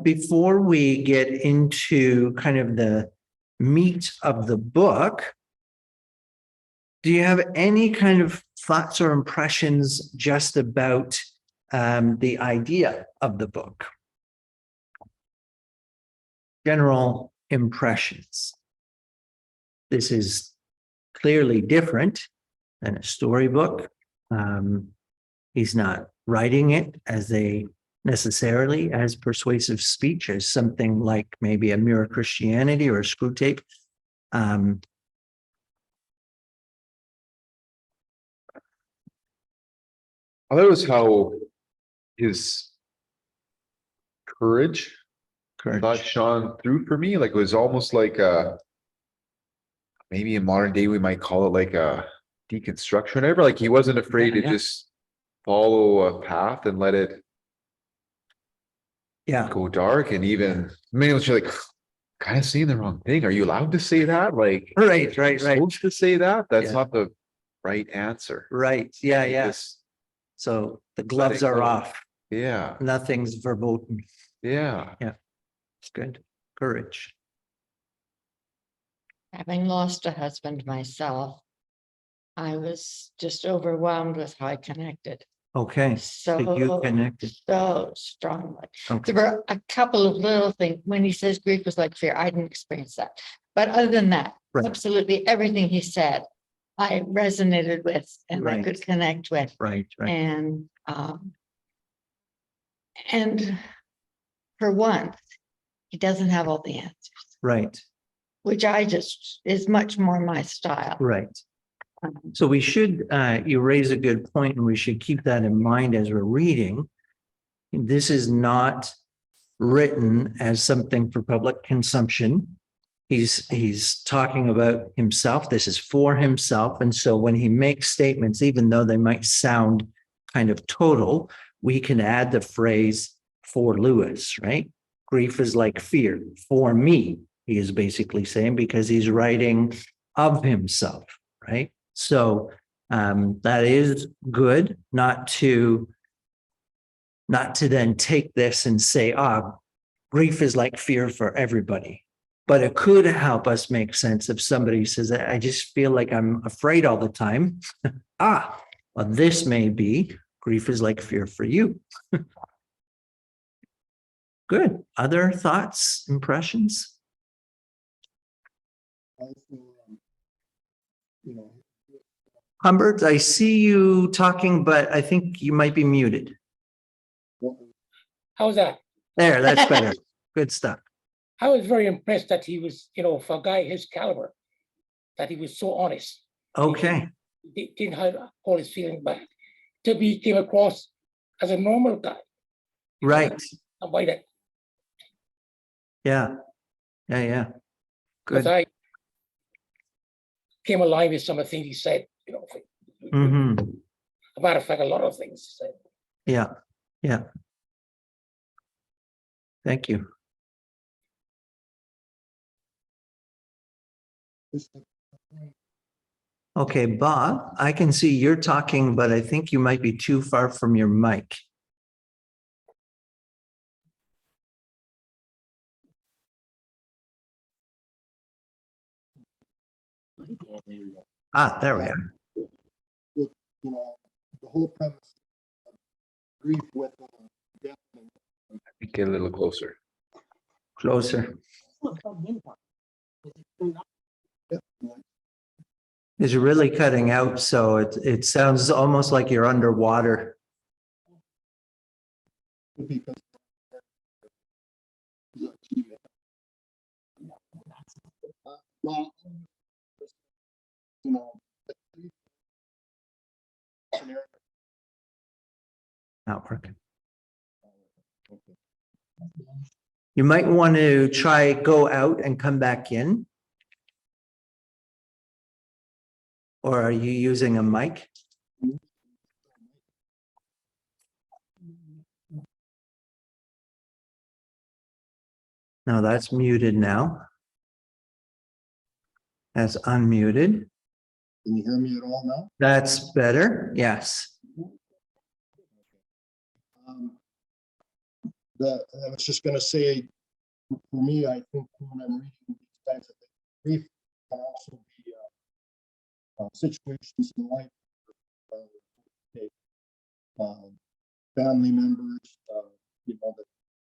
Before we get into kind of the meat of the book, do you have any kind of thoughts or impressions just about the idea of the book? General impressions. This is clearly different than a storybook. He's not writing it necessarily as persuasive speech, as something like maybe a Mere Christianity or a Screw Tape. I thought it was how his courage thought shone through for me. Like it was almost like maybe in modern day we might call it like a deconstruction or whatever. Like he wasn't afraid to just follow a path and let it go dark. And even many of us are like, kind of saying the wrong thing. Are you allowed to say that? Like right. Supposed to say that? That's not the right answer. Right. Yeah. Yes. So the gloves are off. Yeah. Nothing's verboten. Yeah. Yeah. It's good. Courage. Having lost a husband myself, I was just overwhelmed with how I connected. Okay. So you connected so strongly. Okay. There were a couple of little things. When he says grief was like fear, I didn't experience that. But other than that, absolutely everything he said, I resonated with and I could connect with. Right. And for once, he doesn't have all the answers. Right. Which is much more my style. Right. So we should, you raise a good point, and we should keep that in mind as we're reading. This is not written as something for public consumption. He's talking about himself. This is for himself. And so when he makes statements, even though they might sound kind of total, we can add the phrase for Lewis, right? Grief is like fear for me, he is basically saying, because he's writing of himself, right? So that is good, not to then take this and say, grief is like fear for everybody. But it could help us make sense if somebody says, I just feel like I'm afraid all the time. Well, this may be grief is like fear for you. Good. Other thoughts, impressions? Humbert, I see you talking, but I think you might be muted. How's that? There, that's better. Good stuff. I was very impressed that he was, for a guy his caliber, that he was so honest. Okay. He didn't hide all his feelings back. To be came across as a normal guy. Right. By that. Yeah. Good. Because I came alive with some of the things he said, Mm-hmm. a matter of fact, a lot of things he said. Yeah. Thank you. Okay, Bob, I can see you're talking, but I think you might be too far from your mic. There we are. With, the whole premise of grief with death. Get a little closer. Closer. It's really cutting out, so it sounds almost like you're underwater. Because well, Not working. You might want to try go out and come back in. Or are you using a mic? No, that's muted now. That's unmuted. Can you hear me at all now? That's better. Yes. I was just gonna say, for me, I think when I'm reading these kinds of things, grief can also be situations in life, take, family members, that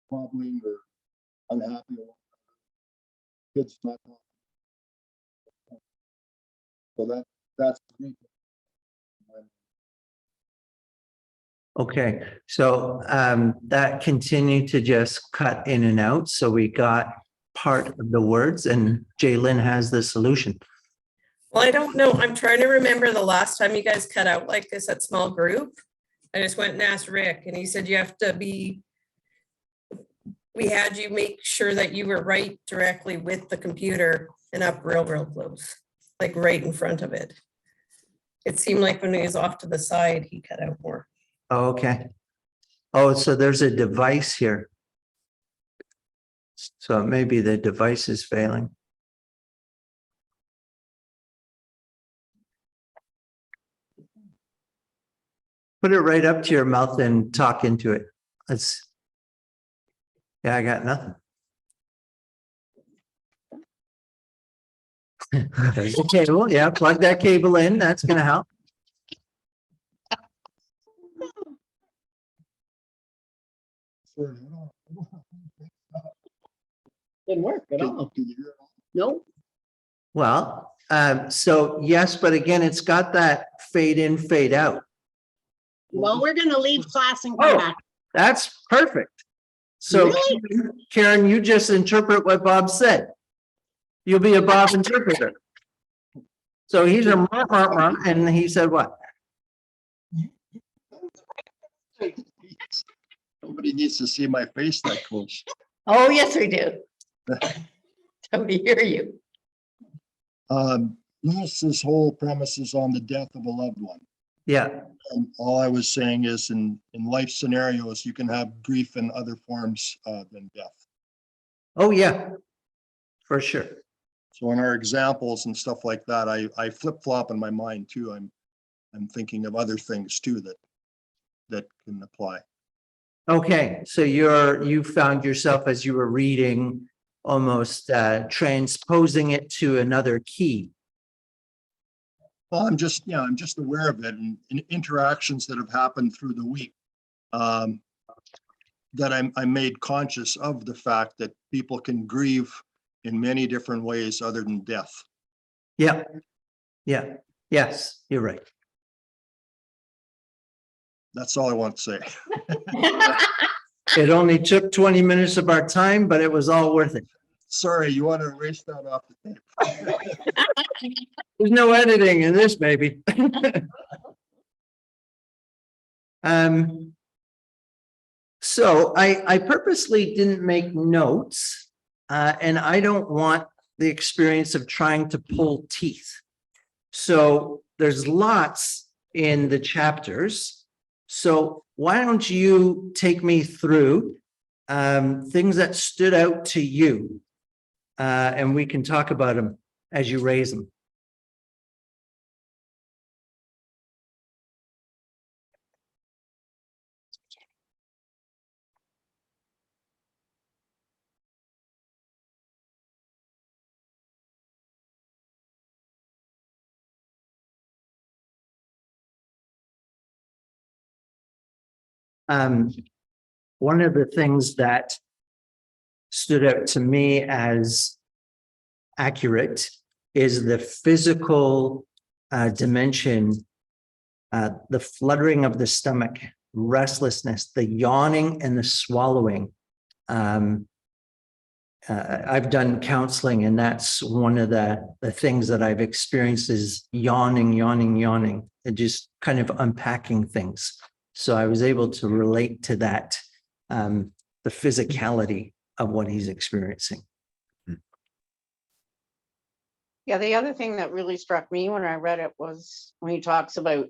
troubling or unhappy, or kids not. So that's grief. Okay, so that continued to just cut in and out. So we got part of the words and Jalen has the solution. Well, I don't know. I'm trying to remember the last time you guys cut out like this at small group. I just went and asked Rick and he said you have to be, we had you make sure that you were right directly with the computer and up real close, like right in front of it. It seemed like when he was off to the side, he cut out more. Oh, okay. Oh, so there's a device here. So maybe the device is failing. Put it right up to your mouth and talk into it. Let's. Yeah, I got nothing. There's the cable. Yeah, plug that cable in. That's gonna help. Sorry, Didn't work at all. can you hear it? Nope. Well, so yes, but again, it's got that fade in, fade out. Well, we're gonna leave class and come Oh. back. That's perfect. So Really? Karen, you just interpret what Bob said. You'll be a Bob interpreter. So he's a and he said what? Nobody needs to see my face that close. Oh, yes, we do. So we hear you. Lewis's whole premise is on the death of a loved one. Yeah, And all I was saying is in life scenarios, you can have grief in other forms than death. oh, yeah, for sure. So in our examples and stuff like that, I flip flop in my mind too. I'm thinking of other things too that can apply. Okay, so you found yourself as you were reading almost transposing it to another key. Well, I'm just aware of it and in interactions that have happened through the week. That I'm made conscious of the fact that people can grieve in many different ways other than death. Yeah, yeah, yes, you're right. That's all I want to say. It only took 20 minutes of our time, but it was all worth it. Sorry, you want to erase that off the tape? There's no editing in this, baby. So I purposely didn't make notes, and I don't want the experience of trying to pull teeth. So there's lots in the chapters. So why don't you take me through things that stood out to you, and we can talk about them as you raise them. One of the things that stood out to me as accurate is the physical dimension, the fluttering of the stomach, restlessness, the yawning and the swallowing. I've done counseling, and that's one of the things that I've experienced is yawning, and just kind of unpacking things. So I was able to relate to that, the physicality of what he's experiencing. Yeah, the other thing that really struck me when I read it was when he talks about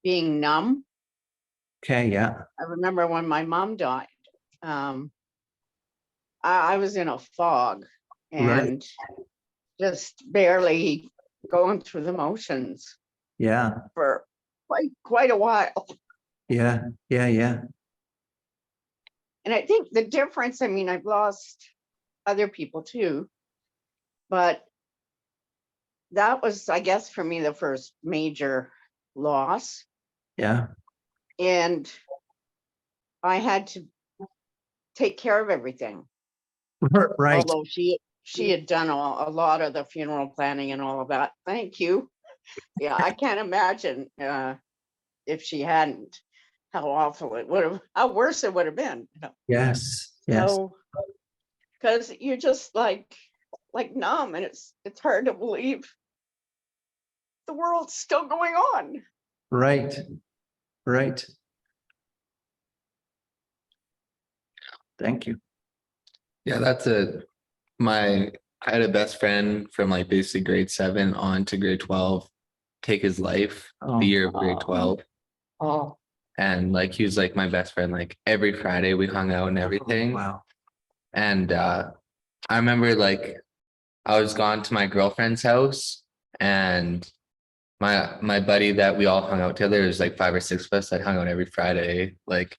being numb. Okay, yeah, I remember when my mom died, I was in a fog Right. and just barely going through the motions yeah, for quite a while. yeah. And I think the difference, I mean, I've lost other people too, but that was, I guess, for me, the first major loss. Yeah, And I had to take care of everything. right. Although she had done a lot of the funeral planning and all of that. Thank you. Yeah, I can't imagine if she hadn't, how awful it would have, how worse it would have been. Yes, yes, So, because you're just like numb, and it's hard to believe the world's still going on. right, right. Thank you. Yeah, I had a best friend from like basically grade 7 on to grade 12 take his life Oh. the year of grade Oh. 12. Oh, And like he was like my best friend, like every Friday we hung out and everything. Wow. And I remember like I was gone to my girlfriend's house, and my buddy that we all hung out together, there's like 5 or 6 of us that hung out every Friday, like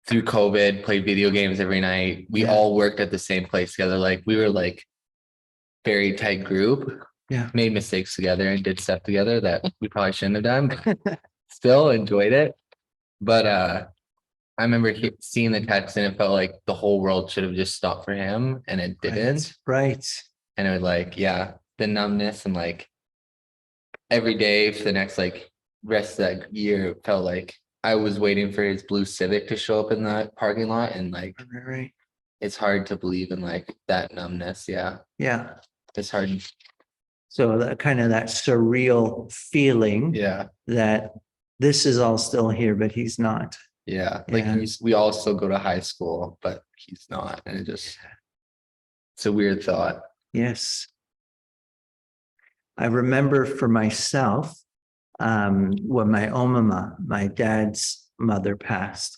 through COVID, played video games every night. We Yeah. all worked at the same place together. Like we were like very tight group. Yeah. Made mistakes together and did stuff together that we probably shouldn't have done, but still enjoyed it. But I remember seeing the text, and it felt like the whole world should have just stopped for him, and it didn't. Right. And it was like, yeah, the numbness, and like every day for the next like rest of that year, it felt like I was waiting for his blue Civic to show up in the parking lot, and like Right. it's hard to believe in like that numbness. Yeah, Yeah. it's hard. So that kind of that surreal feeling Yeah, that this is all still here, but he's not. yeah. Like Yeah. we all still go to high school, but he's not, and it's a weird thought. Yes. I remember for myself, when my mama, my dad's mother, passed,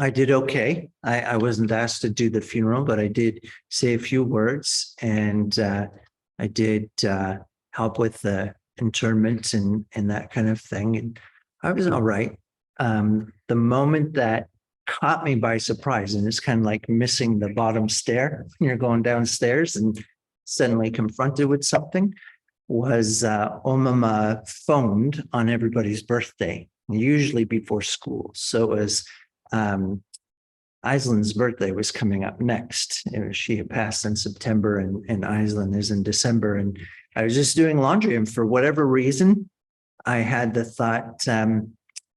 I did okay. I wasn't asked to do the funeral, but I did say a few words, and I did help with the interment and that kind of thing. And I was all right. The moment that caught me by surprise, and it's kind of like missing the bottom stair when you're going downstairs and suddenly confronted with something, was Omama phoned on everybody's birthday, usually before school. So it was Island's birthday was coming up next. She had passed in September, and Island is in December. And I was just doing laundry, and for whatever reason, I had the thought,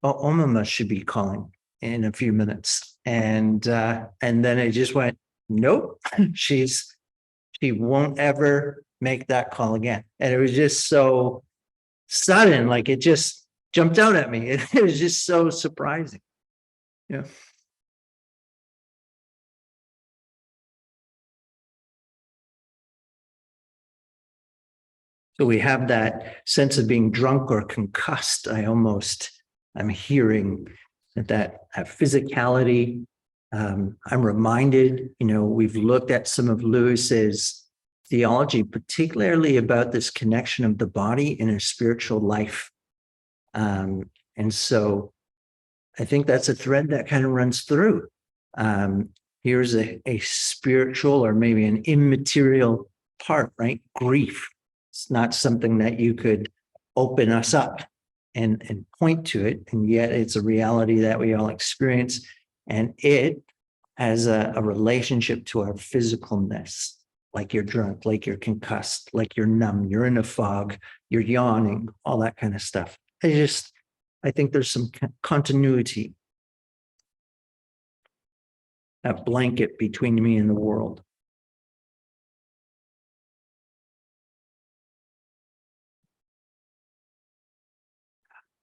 Omama should be calling in a few minutes. And then it just went, nope, she won't ever make that call again. And it was just so sudden, like it just jumped out at me. It was just so surprising. Yeah. So we have that sense of being drunk or concussed. I'm hearing that physicality. I'm reminded, we've looked at some of Lewis's theology, particularly about this connection of the body in a spiritual life. And so I think that's a thread that kind of runs through. Here's a spiritual or maybe an immaterial part, right? Grief. It's not something that you could open us up and point to it. And yet it's a reality that we all experience. And it has a relationship to our physicalness, like you're drunk, like you're concussed, like you're numb, you're in a fog, you're yawning, all that kind of stuff. I think there's some continuity, a blanket between me and the world.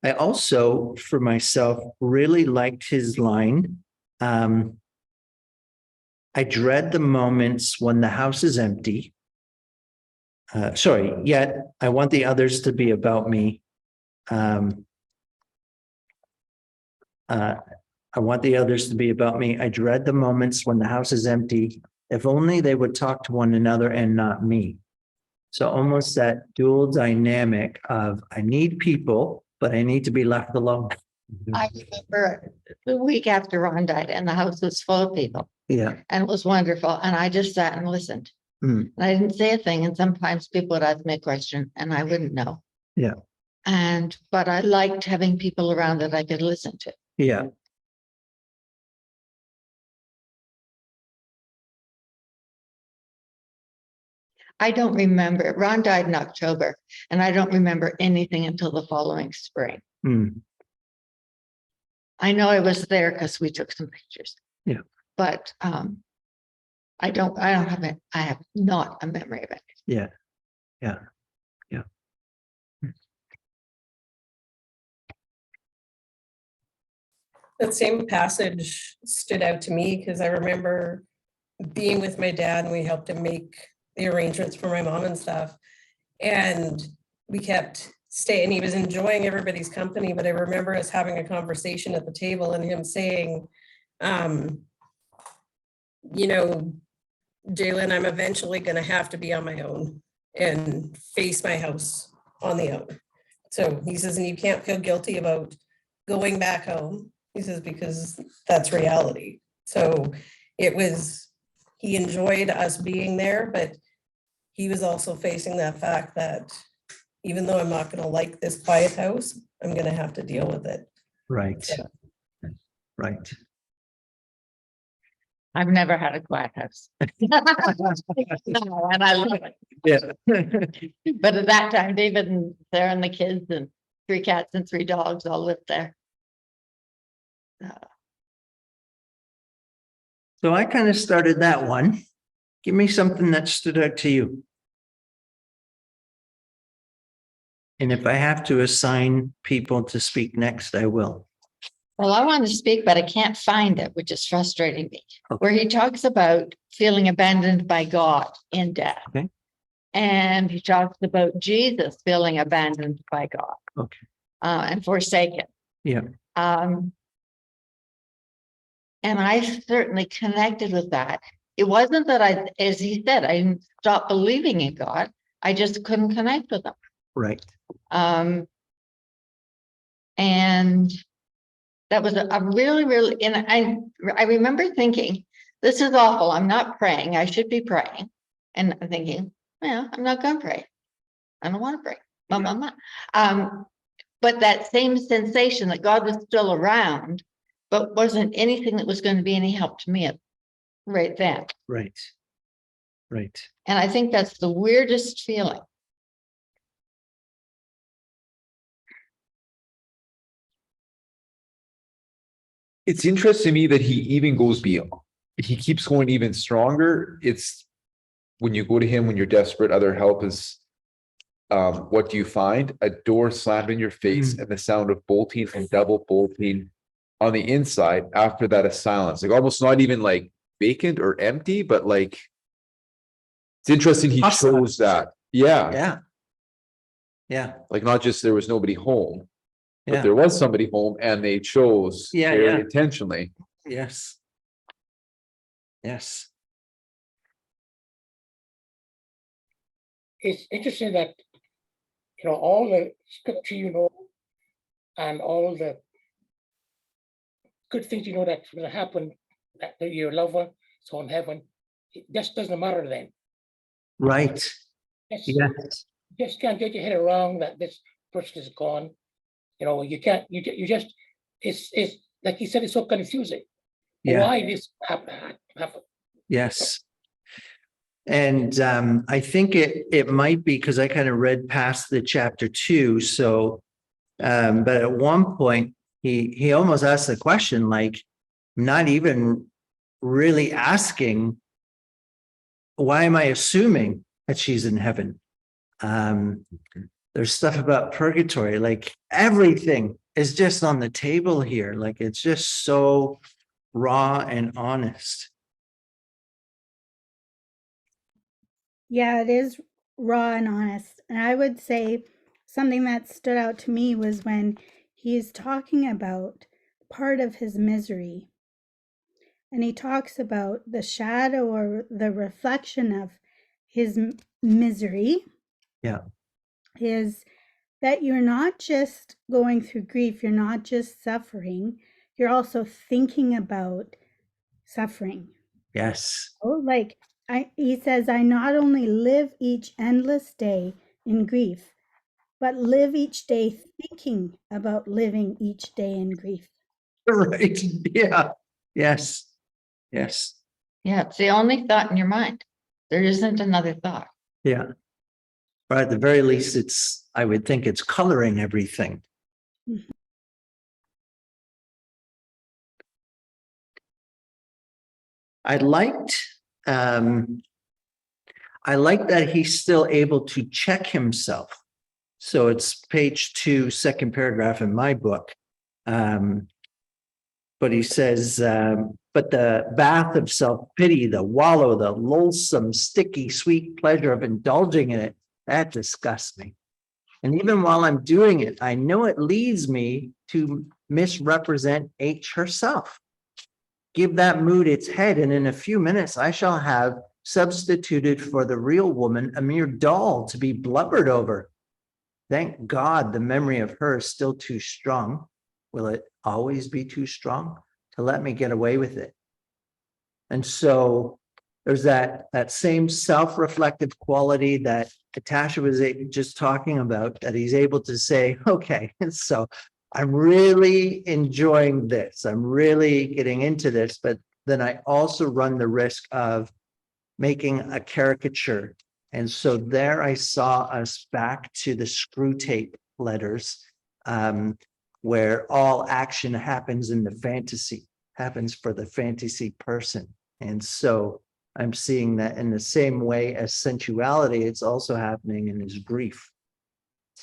I also, for myself, really liked his line. I dread the moments when the house is empty. Yet I want the others to be about me. I want the others to be about me. I dread the moments when the house is empty. If only they would talk to one another and not me. So almost that dual dynamic of I need people, but I need to be left alone. I remember the week after Ron died and the house was full of people Yeah. and it was wonderful. And I just sat and listened. Mm. And I didn't say a thing. And sometimes people would ask me a question and I wouldn't know. Yeah. But I liked having people around that I could listen to. Yeah. I don't remember. Ron died in October and I don't remember anything until the following spring. Mm. I know I was there because we took some pictures. Yeah. But I don't have it. I have not a memory of it. Yeah. Yeah. Yeah. That same passage stood out to me because I remember being with my dad and we helped him make the arrangements for my mom and stuff. And we kept staying, he was enjoying everybody's company, but I remember us having a conversation at the table and him saying, you know, Jalen, I'm eventually gonna have to be on my own and face my house on the own. So he says, and you can't feel guilty about going back home. He says, because that's reality. So it was, he enjoyed us being there, but he was also facing that fact that even though I'm not gonna like this quiet house, I'm gonna have to deal with it. Right. So, Right. I've never had a quiet house. No, and I love it. Yeah. But at that time, David and Sarah and the kids and 3 cats and 3 dogs all lived there. So I kind of started that one. Give me something that stood out to you. And if I have to assign people to speak next, I will. Well, I want to speak, but I can't find it, which is frustrating me, where he talks about feeling abandoned by God in death. Okay. And he talks about Jesus feeling abandoned by God. Okay. And forsaken. Yeah. And I certainly connected with that. It wasn't that I, as he said, I stopped believing in God. I just couldn't connect with him. Right. And that was a really, really, and I remember thinking, this is awful. I'm not praying. I should be praying. And I'm thinking, well, I'm not going to pray. I don't want to pray. But that same sensation that God was still around, but wasn't anything that was going to be any help to me right then. Right. Right. And I think that's the weirdest feeling. It's interesting to me that he even goes beyond, he keeps going even stronger. It's when you go to him, when you're desperate, other help is, what do you find? A door slammed in your face and the sound of bolting and double bolting on the inside. After that, a silence, like almost not even like vacant or empty, but like, it's interesting. He Hostile. shows that. Yeah. Yeah. Yeah. Like not just there was nobody home, but Yeah. there was somebody home and they chose Yeah, very yeah. intentionally. Yes. Yes. It's interesting that, you know, all the scripture, you know, and all the good things, you know, that's going to happen, that your loved one is in heaven, it just doesn't matter then. Right. Just, Yes. just can't get your head around that this person is gone. You know, you can't, you just, it's like you said, it's so confusing. Yeah. Why this happened? Yes. And I think it might be because I kind of read past the chapter 2. So, but at one point he almost asked the question, like, not even really asking, why am I assuming that she's in heaven? There's stuff about purgatory, like everything is just on the table here. Like it's just so raw and honest. Yeah, it is raw and honest. And I would say something that stood out to me was when he's talking about part of his misery. And he talks about the shadow or the reflection of his misery. Yeah. Is that you're not just going through grief, you're not just suffering, you're also thinking about suffering. Yes. Oh, like he says, I not only live each endless day in grief, but live each day thinking about living each day in grief. Right. Yeah. Yes. Yes. Yeah, it's the only thought in your mind. There isn't another thought. Yeah. Or at the very least, I would think it's coloring everything. Mhm. I liked, I like that he's still able to check himself. So it's page 2, second paragraph in my book. But he says, but the bath of self-pity, the wallow, the loathsome, sticky, sweet pleasure of indulging in it, that disgusts me. And even while I'm doing it, I know it leads me to misrepresent H herself. Give that mood its head, and in a few minutes I shall have substituted for the real woman a mere doll to be blubbered over. Thank God the memory of her is still too strong. Will it always be too strong to let me get away with it? And so there's that same self-reflective quality that Natasha was just talking about, that he's able to say, okay, so I'm really enjoying this. I'm really getting into this, but then I also run the risk of making a caricature. And so there I saw us back to the screw tape letters, where all action happens in the fantasy, happens for the fantasy person. And so I'm seeing that in the same way as sensuality, it's also happening in his grief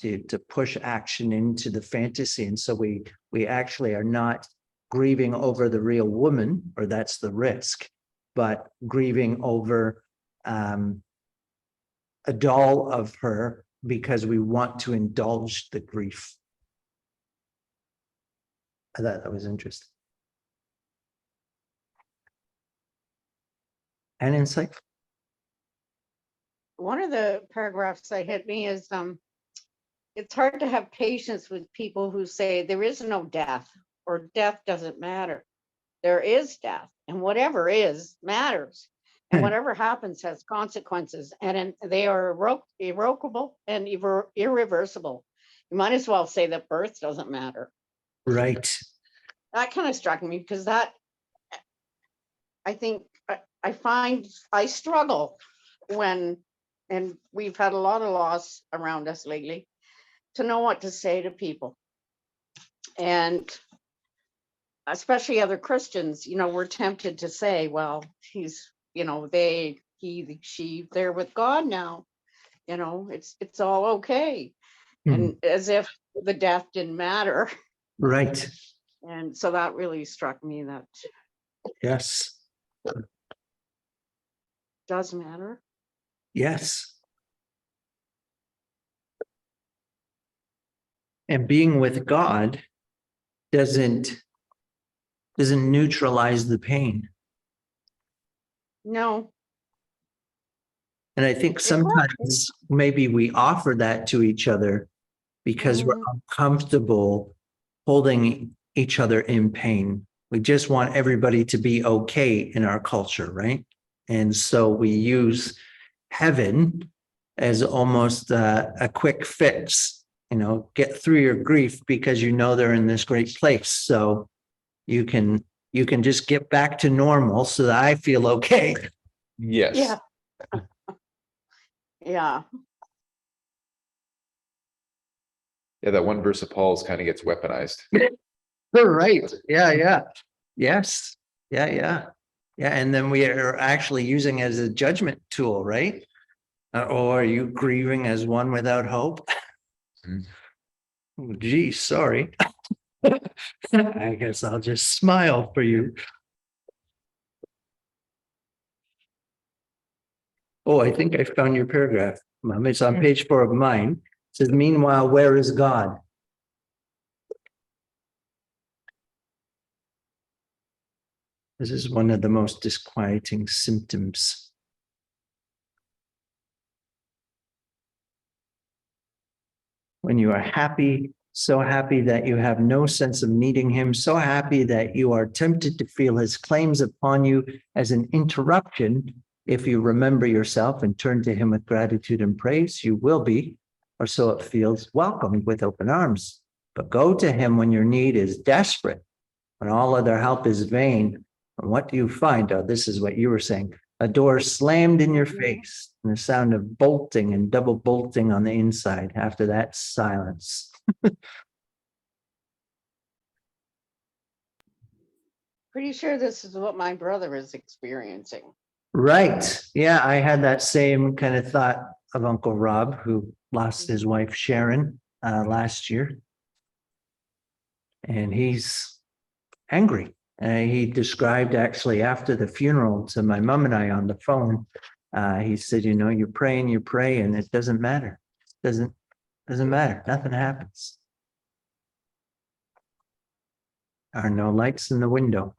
to push action into the fantasy. And so we actually are not grieving over the real woman, or that's the risk, but grieving over a doll of her because we want to indulge the grief. I thought that was interesting and insightful. One of the paragraphs that hit me is, it's hard to have patience with people who say there is no death or death doesn't matter. There is death, and whatever is matters. And whatever happens has consequences, and they are irrevocable and irreversible. You might as well say that birth doesn't matter. Right. That kind of struck me because that, I think, I find I struggle when, and we've had a lot of loss around us lately, to know what to say to people. And especially other Christians, we're tempted to say, well, he's, she, they're with God now, it's all okay. And as if the death didn't matter. Right. And so that really struck me, that Yes. does matter. Yes. And being with God doesn't neutralize the pain. No. And I think sometimes maybe we offer that to each other because we're uncomfortable holding each other in pain. We just want everybody to be okay in our culture, right? And so we use heaven as almost a quick fix, get through your grief because they're in this great place. So you can just get back to normal so that I feel okay. Yes. Yeah. Yeah. Yeah, that one verse of Paul's kind of gets weaponized. Right. Yeah. Yes. Yeah. And then we are actually using it as a judgment tool, right? Or are you grieving as one without hope? Oh, gee, sorry. I guess I'll just smile for you. Oh, I think I found your paragraph, Mom. It's on page 4 of mine. It says, meanwhile, where is God? This is one of the most disquieting symptoms. when you are happy, so happy that you have no sense of needing him, so happy that you are tempted to feel his claims upon you as an interruption. If you remember yourself and turn to him with gratitude and praise, you will be, or so it feels, welcomed with open arms. But go to him when your need is desperate, when all other help is vain. And what do you find? Oh, this is what you were saying. A door slammed in your face and the sound of bolting and double bolting on the inside. After that, silence. Pretty sure this is what my brother is experiencing. Right. Yeah, I had that same kind of thought of Uncle Rob, who lost his wife Sharon last year. And he's angry. He described actually after the funeral to my mom and I on the phone. He said, you pray and you pray, and it doesn't matter. Doesn't matter. Nothing happens. There are no lights in the window.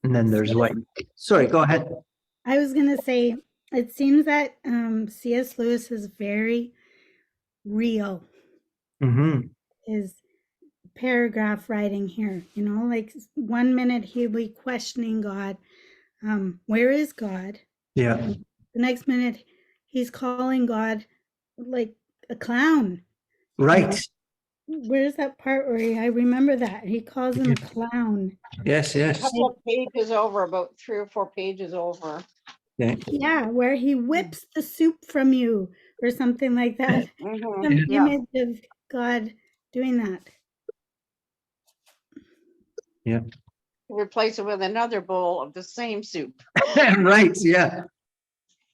And then there's what, sorry, go ahead. I was going to say, it seems that C.S. Lewis is very real. Mm-hmm. His paragraph writing here, like 1 minute he'll be questioning God. Where is God? Yeah. The next minute he's calling God like a clown. Right. Where's that part where I remember that he calls him a clown? Yes, A yes. couple of pages over, about 3 or 4 pages over. Okay. Yeah, where he whips the soup from you or something like that. Some Yeah. image of God doing that. Yeah. Replace it with another bowl of the same soup. Right. Yeah.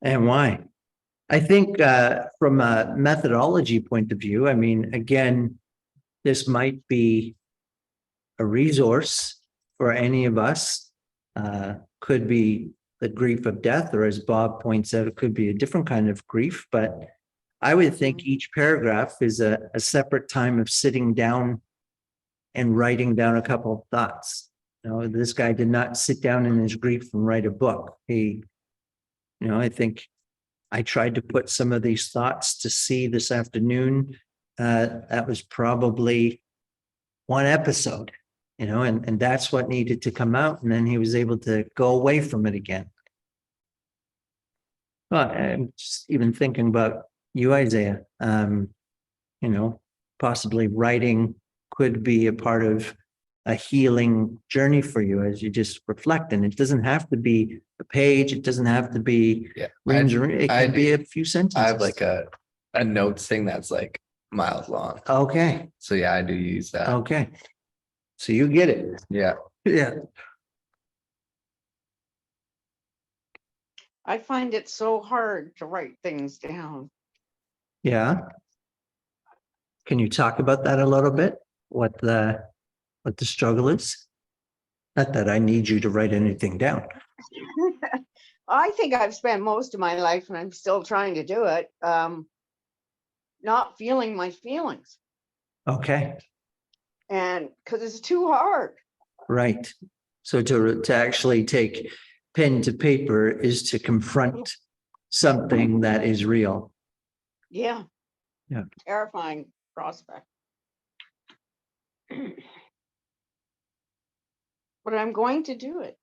And why? I think from a methodology point of view, I mean, again, this might be a resource for any of us. Could be the grief of death, or as Bob points out, it could be a different kind of grief. But I would think each paragraph is a separate time of sitting down and writing down a couple of thoughts. This guy did not sit down in his grief and write a book. I think I tried to put some of these thoughts to sea this afternoon. That was probably one episode, and that's what needed to come out. And then he was able to go away from it again. But I'm just even thinking about you, Isaiah, possibly writing could be a part of a healing journey for you as you just reflect. And it doesn't have to be a page. It doesn't have to be reams. It can be a few sentences. I have like a notes thing that's like miles long. Okay. So yeah, I do use that. Okay. So you get it. Yeah. Yeah. I find it so hard to write things down. Yeah. Can you talk about that a little bit? What the struggle is? Not that I need you to write anything down. I think I've spent most of my life, and I'm still trying to do it, not feeling my feelings. Okay. And because it's too hard. Right. So to actually take pen to paper is to confront something that is real. Yeah. Yeah. Terrifying prospect. But I'm going to do it.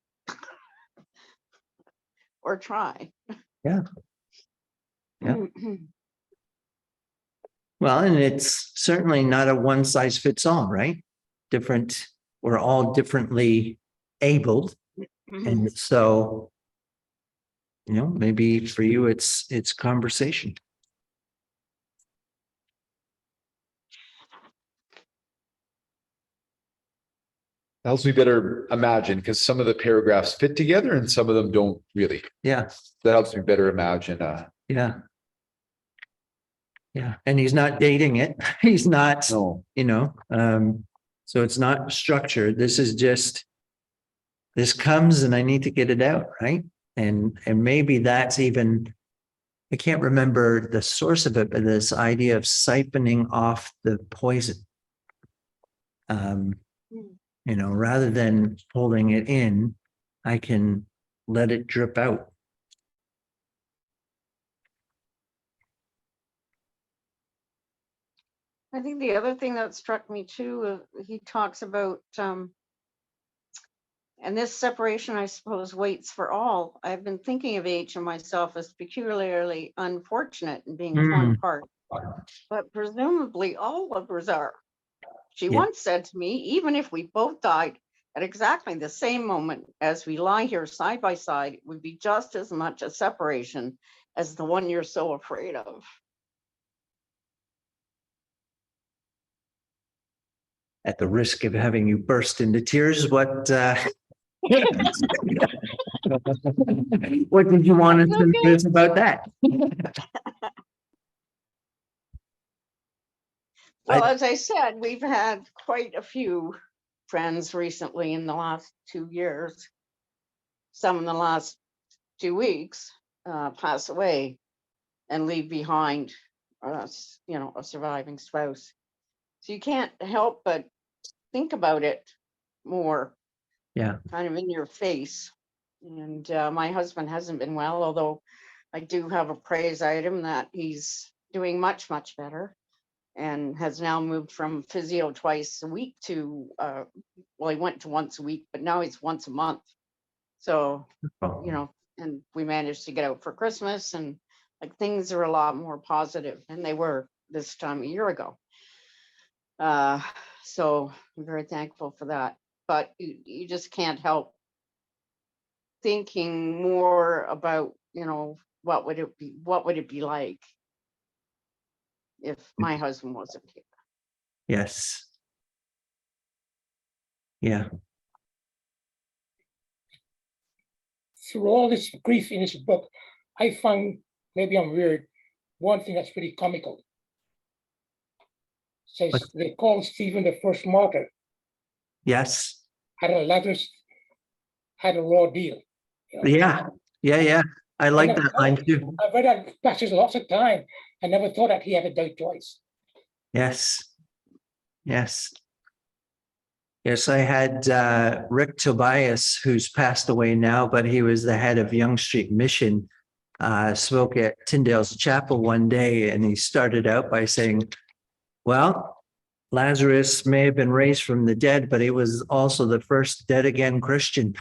Or try. Yeah. Yeah. Well, and it's certainly not a one size fits all, right? We're all differently abled. And so, maybe for you, it's conversation. Helps me better imagine, because some of the paragraphs fit together and some of them don't really. Yeah. That helps me better imagine. Yeah. Yeah. And he's not dating it. He's not, No. So it's not structured. This is just, this comes and I need to get it out. Right. And maybe that's even, I can't remember the source of it, but this idea of siphoning off the poison. rather than holding it in, I can let it drip out. I think the other thing that struck me too, he talks about, and this separation, I suppose, waits for all. I've been thinking of H and myself as peculiarly unfortunate in being torn apart, but presumably all lovers are. She Yeah. once said to me, even if we both died at exactly the same moment as we lie here side by side, it would be just as much a separation as the one you're so afraid of. At the risk of having you burst into tears, what what did you want us to do about that? Well, as I said, we've had quite a few friends recently in the last 2 years. Some in the last 2 weeks pass away and leave behind us, a surviving spouse. So you can't help but think about it more, Yeah. kind of in your face. And my husband hasn't been well, although I do have a praise item that he's doing much, much better, and has now moved from physio twice a week to, well, he went to once a week, but now he's once a month. So, and we managed to get out for Christmas, and like things are a lot more positive than they were this time a year ago. So I'm very thankful for that. But you just can't help thinking more about, what would it be like if my husband wasn't here? Yes. Yeah. Through all this grief in this book, I found, maybe I'm weird, one thing that's pretty comical. Says What? they call Stephen the first martyr, Yes. had a raw deal. Yeah. Yeah. I like And that line too. I've read that passage lots of time. I never thought that he had to die twice. Yes. Yes. Yes, I had Rick Tobias, who's passed away now, but he was the head of Young Street Mission, spoke at Tyndale's Chapel one day, and he started out by saying, well, Lazarus may have been raised from the dead, but he was also the first dead again Christian.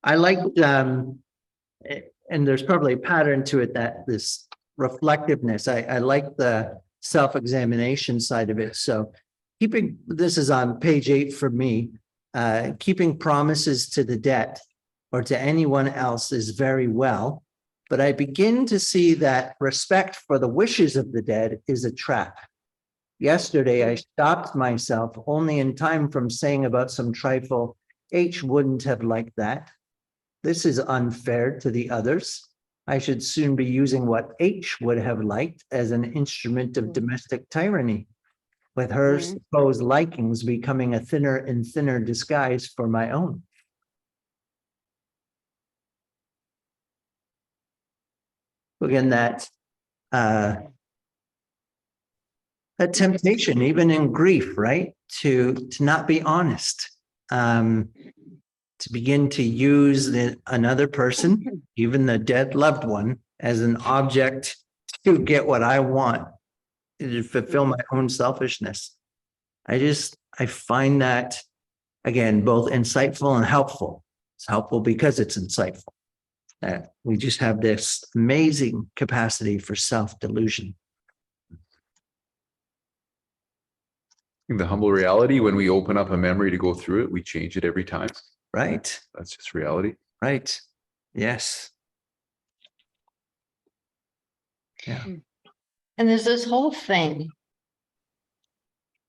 I liked, and there's probably a pattern to it, that this reflectiveness, I like the self-examination side of it. So this is on page 8 for me, keeping promises to the debt or to anyone else is very well, but I begin to see that respect for the wishes of the dead is a trap. Yesterday, I stopped myself only in time from saying about some trifle, H wouldn't have liked that. This is unfair to the others. I should soon be using what H would have liked as an instrument of domestic tyranny, with her supposed likings becoming a thinner and thinner disguise for my own. Again, that temptation, even in grief, right? To not be honest, to begin to use another person, even the dead loved one, as an object to get what I want, to fulfill my own selfishness. I find that, again, both insightful and helpful. It's helpful because it's insightful. That we just have this amazing capacity for self-delusion. The humble reality, when we open up a memory to go through it, we change it every time. Right. That's just reality. Right. Yes. Yeah. And there's this whole thing.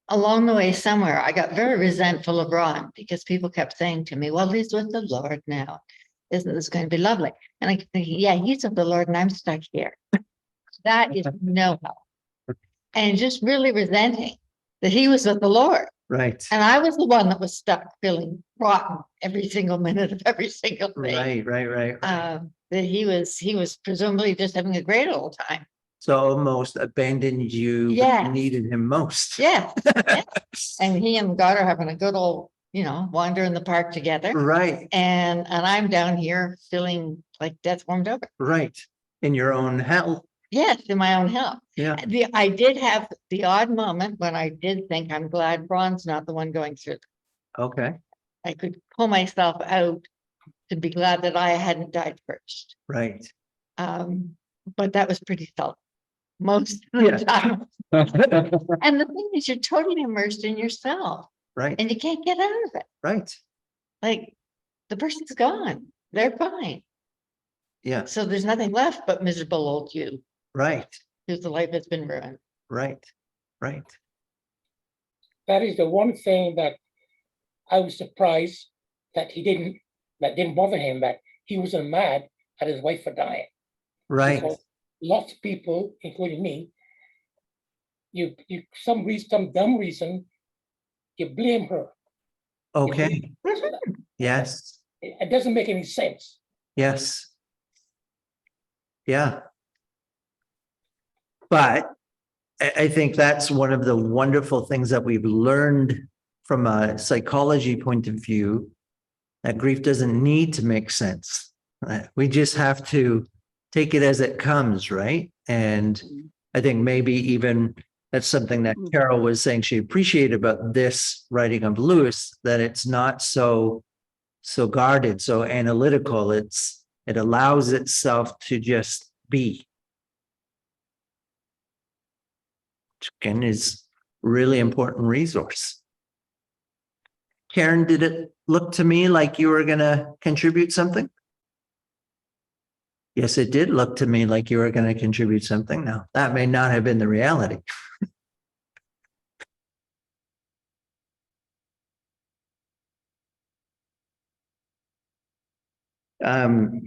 Along the way somewhere, I got very resentful of Ron because people kept saying to me, well, he's with the Lord now. Isn't this going to be lovely? And I kept thinking, yeah, he's with the Lord and I'm stuck here. That is no help. And just really resenting that he was with the Lord. Right. And I was the one that was stuck feeling rotten every single minute of every single day. Right. That he was presumably just having a great old time. So almost abandoned you when you Yes. needed him most. Yeah, and he and God are having a good old, wander in the park together. Right, And I'm down here feeling like death warmed over. right. In your own hell. Yes, in my own health. Yeah, I did have the odd moment when I did think I'm glad Ron's not the one going through. okay, I could pull myself out to be glad that I hadn't died first. right. But that was pretty self most of the time. And the thing is, you're totally immersed in yourself Right, and you can't get out of it. right. Like the person's gone. They're fine. Yeah, So there's nothing left but miserable old you, right, whose life has been ruined. right, right. That is the one thing that I was surprised that that didn't bother him, that he wasn't mad at his wife for dying. Right, Because lots of people, including me, some dumb reason, you blame her. You okay, blame- yes, It doesn't make any sense. yes. Yeah. But I think that's one of the wonderful things that we've learned from a psychology point of view, that grief doesn't need to make sense. We just have to take it as it comes, right? And I think maybe even that's something that Carol was saying she appreciated about this writing of Lewis, that it's not so guarded, so analytical. It allows itself to just be. Which again is a really important resource. Karen, did it look to me like you were going to contribute something? Yes, it did look to me like you were going to contribute something. Now, that may not have been the reality.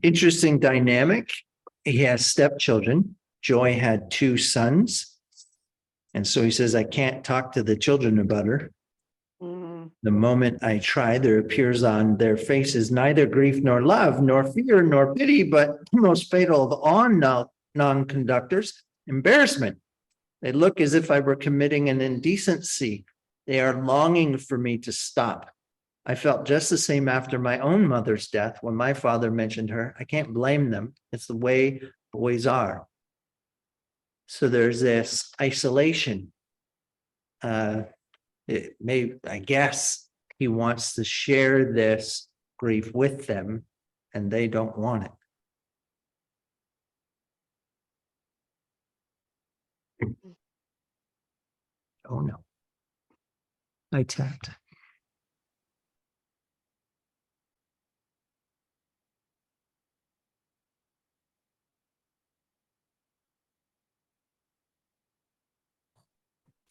Interesting dynamic. He has stepchildren. Joy had 2 sons. And so he says, I can't talk to the children about her. Mhm. The moment I try, there appears on their faces neither grief nor love, nor fear nor pity, but most fatal of all non-conductors, embarrassment. They look as if I were committing an indecency. They are longing for me to stop. I felt just the same after my own mother's death when my father mentioned her. I can't blame them. It's the way boys are. So there's this isolation. I guess he wants to share this grief with them and they don't want it. Oh no. I tapped.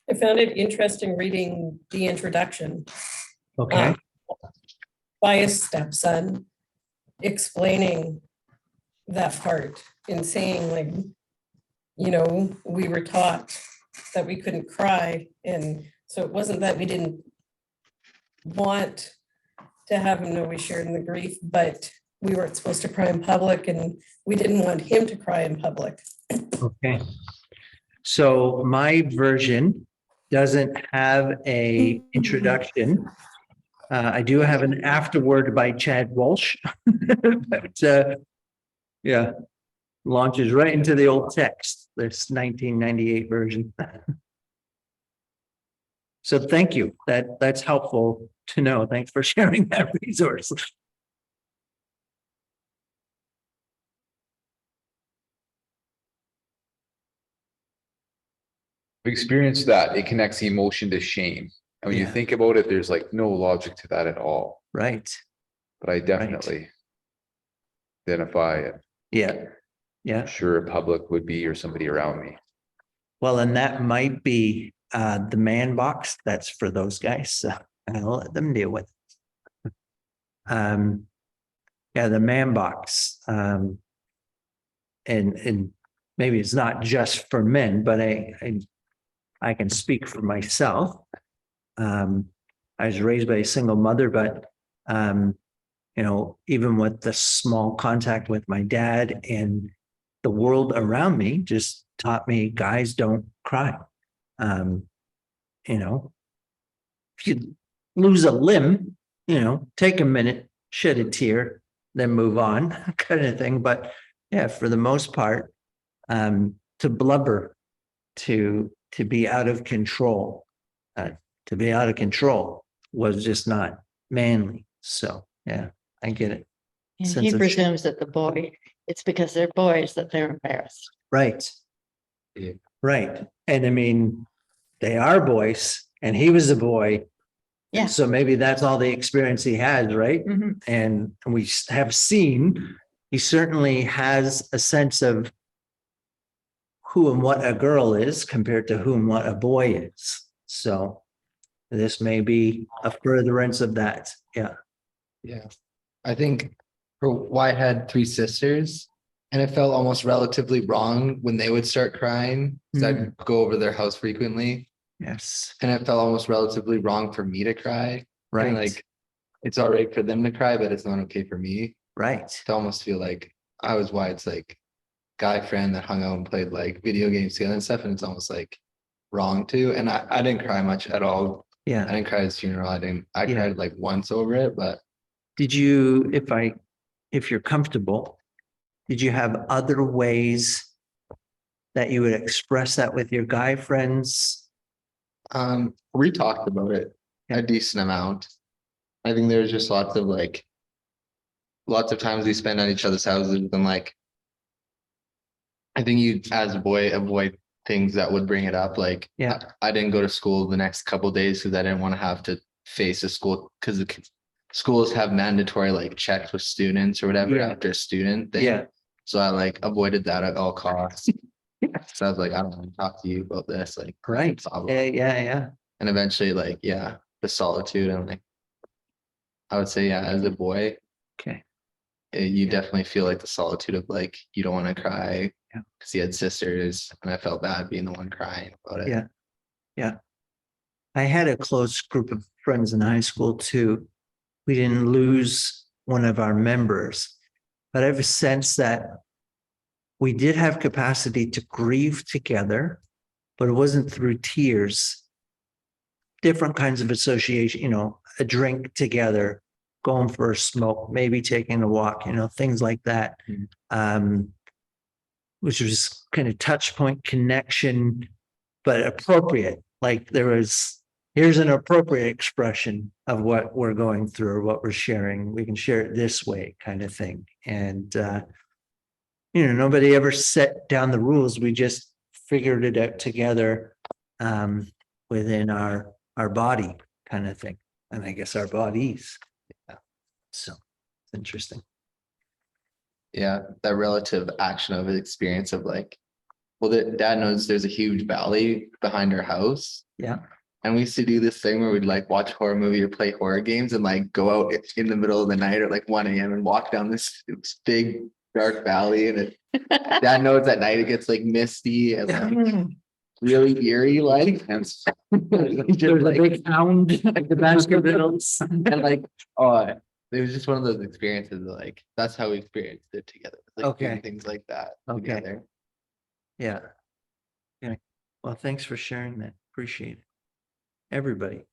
I found it interesting reading the introduction Okay. by his stepson, explaining that part and saying like, we were taught that we couldn't cry. And so it wasn't that we didn't want to have him know we shared in the grief, but we weren't supposed to cry in public and we didn't want him to cry in public. Okay. So my version doesn't have a introduction. I do have an afterword by Chad Walsh, but yeah, launches right into the old text, this 1998 version. So thank you. That's helpful to know. Thanks for sharing that resource. I've experienced that. It connects emotion to shame. And when you Yeah. think about it, there's like no logic to that at all. Right. But I definitely identify it. Yeah. Yeah. I'm sure a public would be or somebody around me. Well, and that might be the man box. That's for those guys. So I'll let them deal with it. Yeah, the man box. And maybe it's not just for men, but I can speak for myself. I was raised by a single mother, but even with the small contact with my dad and the world around me, just taught me guys don't cry. You know, if you lose a limb, you know, take a minute, shed a tear, then move on, kind of thing. But yeah, for the most part, to blubber, to be out of control, was just not manly. So yeah, I get it. And Sense he of- presumes that it's because they're boys that they're embarrassed. Right. Yeah. Right. And I mean, they are boys and he was a boy. Yeah. So maybe that's all the experience he has, right? Mhm. And we have seen, he certainly has a sense of who and what a girl is compared to who and what a boy is. So this may be a furtherance of that. Yeah. Yeah, I think I had three sisters and it felt almost relatively wrong when they would start crying. 'Cause I'd go over their house frequently Yes. and it felt almost relatively wrong for me to cry. Right. And like, it's all right for them to cry, but it's not okay for me Right. to almost feel like I was Wyatt's like guy friend that hung out and played like video games together and stuff. And it's almost like wrong to. And I didn't cry much at all. I Yeah. didn't cry at his funeral. I Yeah. cried like once over it, but Did you, if you're comfortable, did you have other ways that you would express that with your guy friends? we talked about it a decent amount. I think there's just lots of times we spend at each other's houses and like I think you as a boy avoid things that would bring it up. Like Yeah. I didn't go to school the next couple of days because I didn't want to have to face a school because the schools have mandatory like checks with students or whatever Yeah. after a student thing. Yeah. So I like avoided that at all costs. So I was like, I don't want to talk to you about this. Like, Right. problem. Yeah. And eventually, like, yeah, the solitude. And like, I would say, yeah, as a boy, Okay. you Yeah. definitely feel like the solitude of like, you don't want to cry Yeah. because he had sisters and I felt bad being the one crying about it. Yeah. Yeah. I had a close group of friends in high school too. We didn't lose one of our members, but I have a sense that we did have capacity to grieve together, but it wasn't through tears. Different kinds of association, you know, a drink together, going for a smoke, maybe taking a walk, you know, things like that. Which was kind of touch point connection, but appropriate. Like here's an appropriate expression of what we're going through or what we're sharing. We can share it this way, kind of thing. And nobody ever set down the rules. We just figured it out together within our body, kind of thing. And I guess our bodies. Yeah. So it's interesting. Yeah, that relative action of experience of like, well, dad knows there's a huge valley behind our house. Yeah. And we used to do this thing where we'd like watch horror movie or play horror games and like go out in the middle of the night at like 1 a.m. and walk down this big dark valley. And dad knows at night it gets like misty and like really eerie, like and just like big hound at the Baskervilles. and like it was just one of those experiences that, like that's how we experienced it together. Like Okay. doing things like that Okay. together. Yeah. Yeah. Well, thanks for sharing that. Appreciate it. Everybody.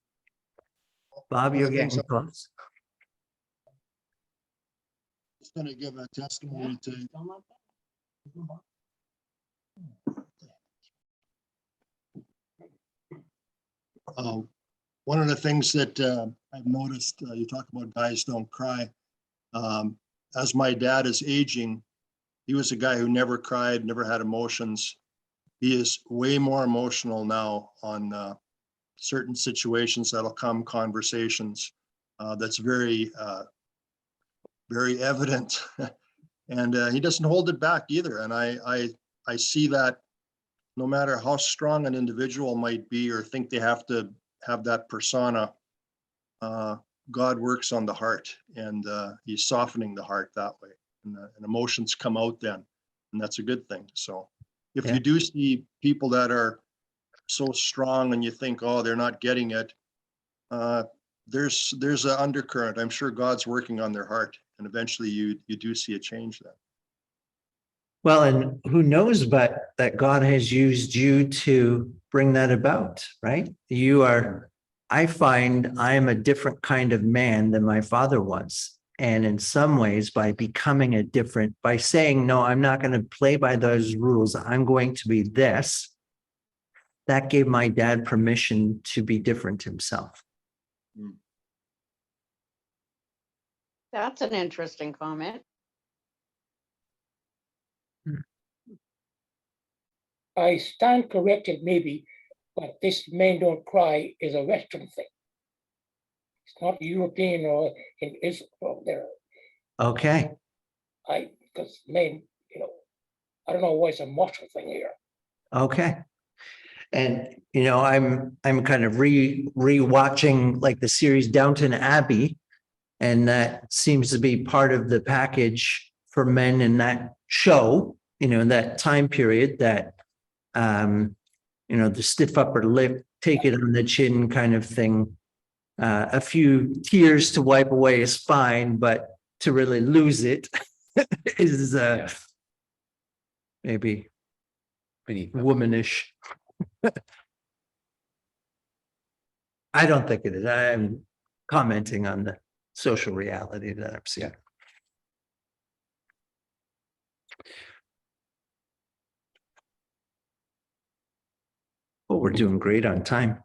Bob, you're Thanks. getting close. Just gonna give a testimony to. One of the things that I've noticed, you talk about guys don't cry. As my dad is aging, he was a guy who never cried, never had emotions. He is way more emotional now on certain situations that'll come, conversations. That's very, very evident. And he doesn't hold it back either. And I see that no matter how strong an individual might be or think they have to have that persona, God works on the heart and he's softening the heart that way. And emotions come out then, and that's a good thing. So if Yeah. you do see people that are so strong and you think, oh, they're not getting it, there's an undercurrent. I'm sure God's working on their heart, and eventually you do see a change then. Well, and who knows, but that God has used you to bring that about, right? I find I am a different kind of man than my father was. And in some ways, by by saying, no, I'm not going to play by those rules, I'm going to be this, that gave my dad permission to be different himself. That's an interesting comment. I stand corrected maybe, but this men don't cry is a Western thing. It's not European or in Israel there. Okay. Because men, I don't know why it's a martial thing here. Okay. And I'm kind of rewatching like the series Downton Abbey, and that seems to be part of the package for men in that show, in that time period that the stiff upper lip, take it on the chin kind of thing. A few tears to wipe away is fine, but to really lose it is maybe Beneath them. womanish. I don't think it is. I'm commenting on the social reality that I'm seeing. Oh, we're doing great on time.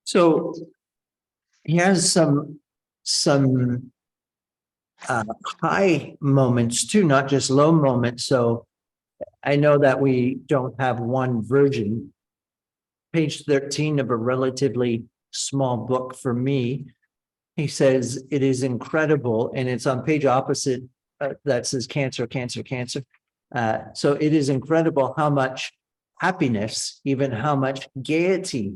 So he has some high moments too, not just low moments. So I know that we don't have one version. Page 13 of a relatively small book for me, he says it is incredible, and it's on page opposite that says cancer, cancer, cancer. So it is incredible how much happiness, even how much gaiety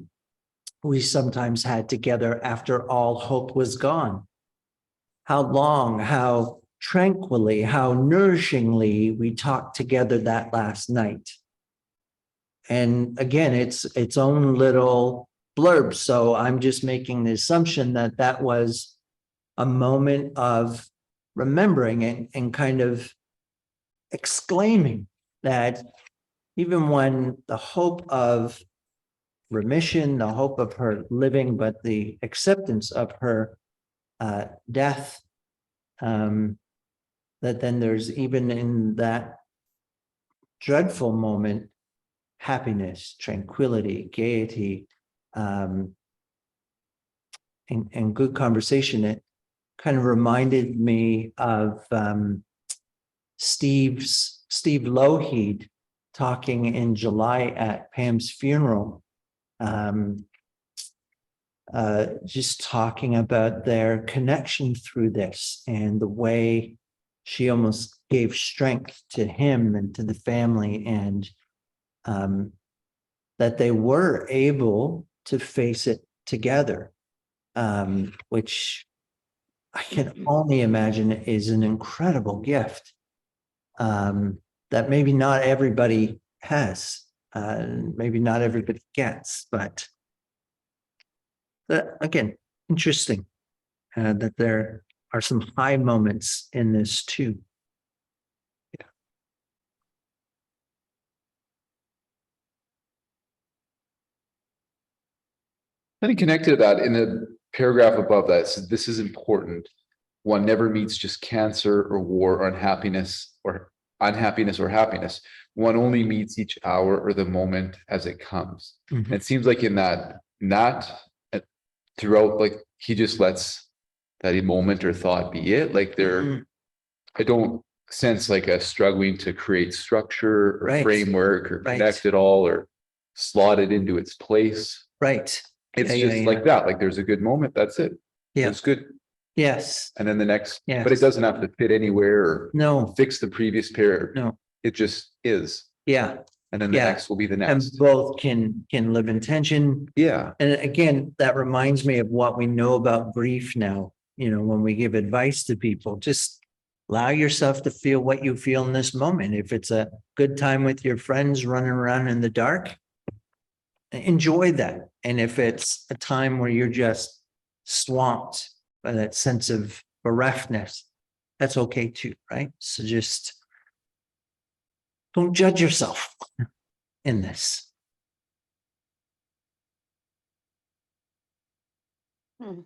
we sometimes had together after all hope was gone. How long, how tranquilly, how nourishingly we talked together that last night. And again, it's its own little blurb. So I'm just making the assumption that that was a moment of remembering and kind of exclaiming that even when the hope of remission, the hope of her living, but the acceptance of her death, that then there's even in that dreadful moment, happiness, tranquility, gaiety, and good conversation. It kind of reminded me of Steve Lougheed talking in July at Pam's funeral, just talking about their connection through this and the way she almost gave strength to him and to the family, and that they were able to face it together, which I can only imagine is an incredible gift that maybe not everybody has, maybe not everybody gets, but again, interesting that there are some high moments in this too. Then he connected to that in the paragraph above that. It says, this is important. One never meets just cancer or war or unhappiness or happiness. One only meets each hour or the moment as it comes. Mhm. It seems like in that, not throughout, like he just lets that moment or thought be it. Like Mhm. I don't sense like a struggling to create structure or Right. framework or Right. connect it all or slot it into its place. Right. It's Yeah, just yeah, like yeah. that. Like there's a good moment. That's it. Yeah. It's good. Yes. And then the next, Yes. but it doesn't have to fit anywhere or No. fix the previous pair. No. It just is. Yeah. And then the Yeah. next will be the And next. both can live in tension. Yeah. And again, that reminds me of what we know about grief now. When we give advice to people, just Allow yourself to feel what you feel in this moment. If it's a good time with your friends running around in the dark, enjoy that. And if it's a time where you're just swamped by that sense of bereftness, that's okay too, right? So just don't judge yourself in this. Hmm.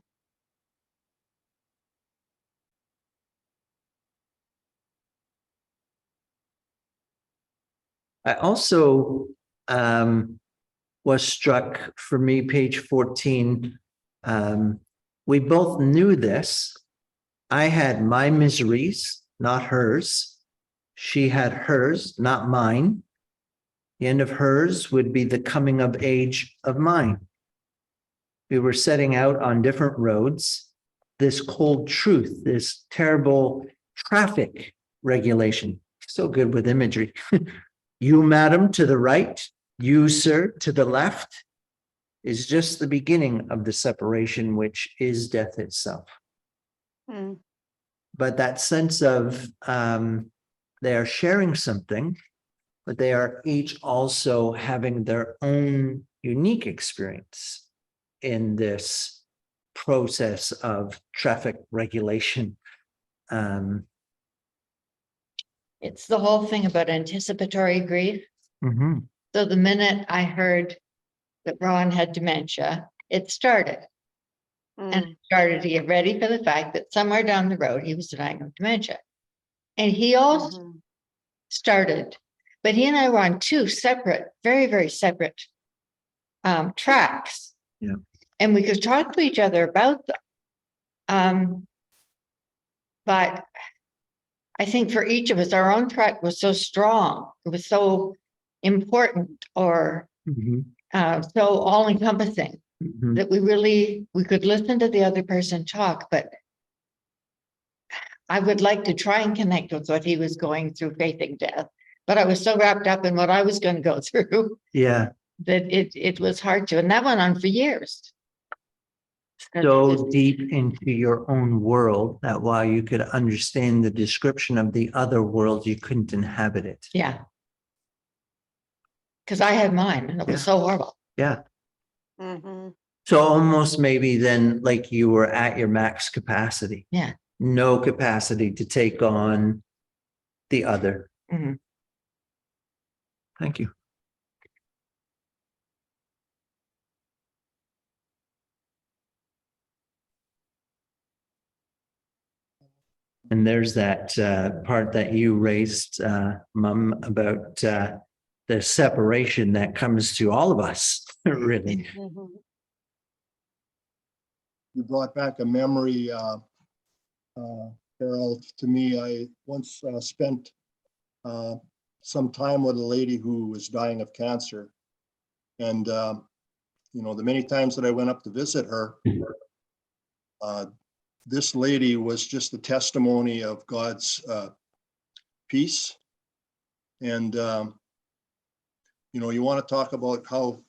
I also was struck, for me, page 14. We both knew this. I had my miseries, not hers. She had hers, not mine. The end of hers would be the coming of age of mine. We were setting out on different roads. This cold truth, this terrible traffic regulation, so good with imagery. You, madam, to the right, you, sir, to the left, is just the beginning of the separation, which is death itself. Hmm. But that sense of they are sharing something, but they are each also having their own unique experience in this process of traffic regulation. It's the whole thing about anticipatory grief. Mhm. So the minute I heard that Ron had dementia, it started. And Hmm. it started to get ready for the fact that somewhere down the road, he was dying of dementia. And he also Mhm. started, but he and I were on two separate, very, very separate tracks. Yeah. And we could talk to each other about them. But I think for each of us, our own track was so strong. It was so important or Mhm. so all encompassing Mhm. that we could listen to the other person talk, but I would like to try and connect with what he was going through facing death. But I was so wrapped up in what I was going to go through Yeah. that it was hard to, and that went on for years. So deep into your own world that while you could understand the description of the other world, you couldn't inhabit it. Yeah. Because I had mine and it was Yeah. so horrible. Yeah. Mhm. So almost maybe then like you were at your max capacity. Yeah. No capacity to take on the other. Mhm. Thank you. And there's that part that you raised, Mum, about the separation that comes to all of us, really. Mhm. You brought back a memory, Carol, to me. I once spent some time with a lady who was dying of cancer. And, the many times that I went up to visit her, this lady was just a testimony of God's peace. And, you want to talk about how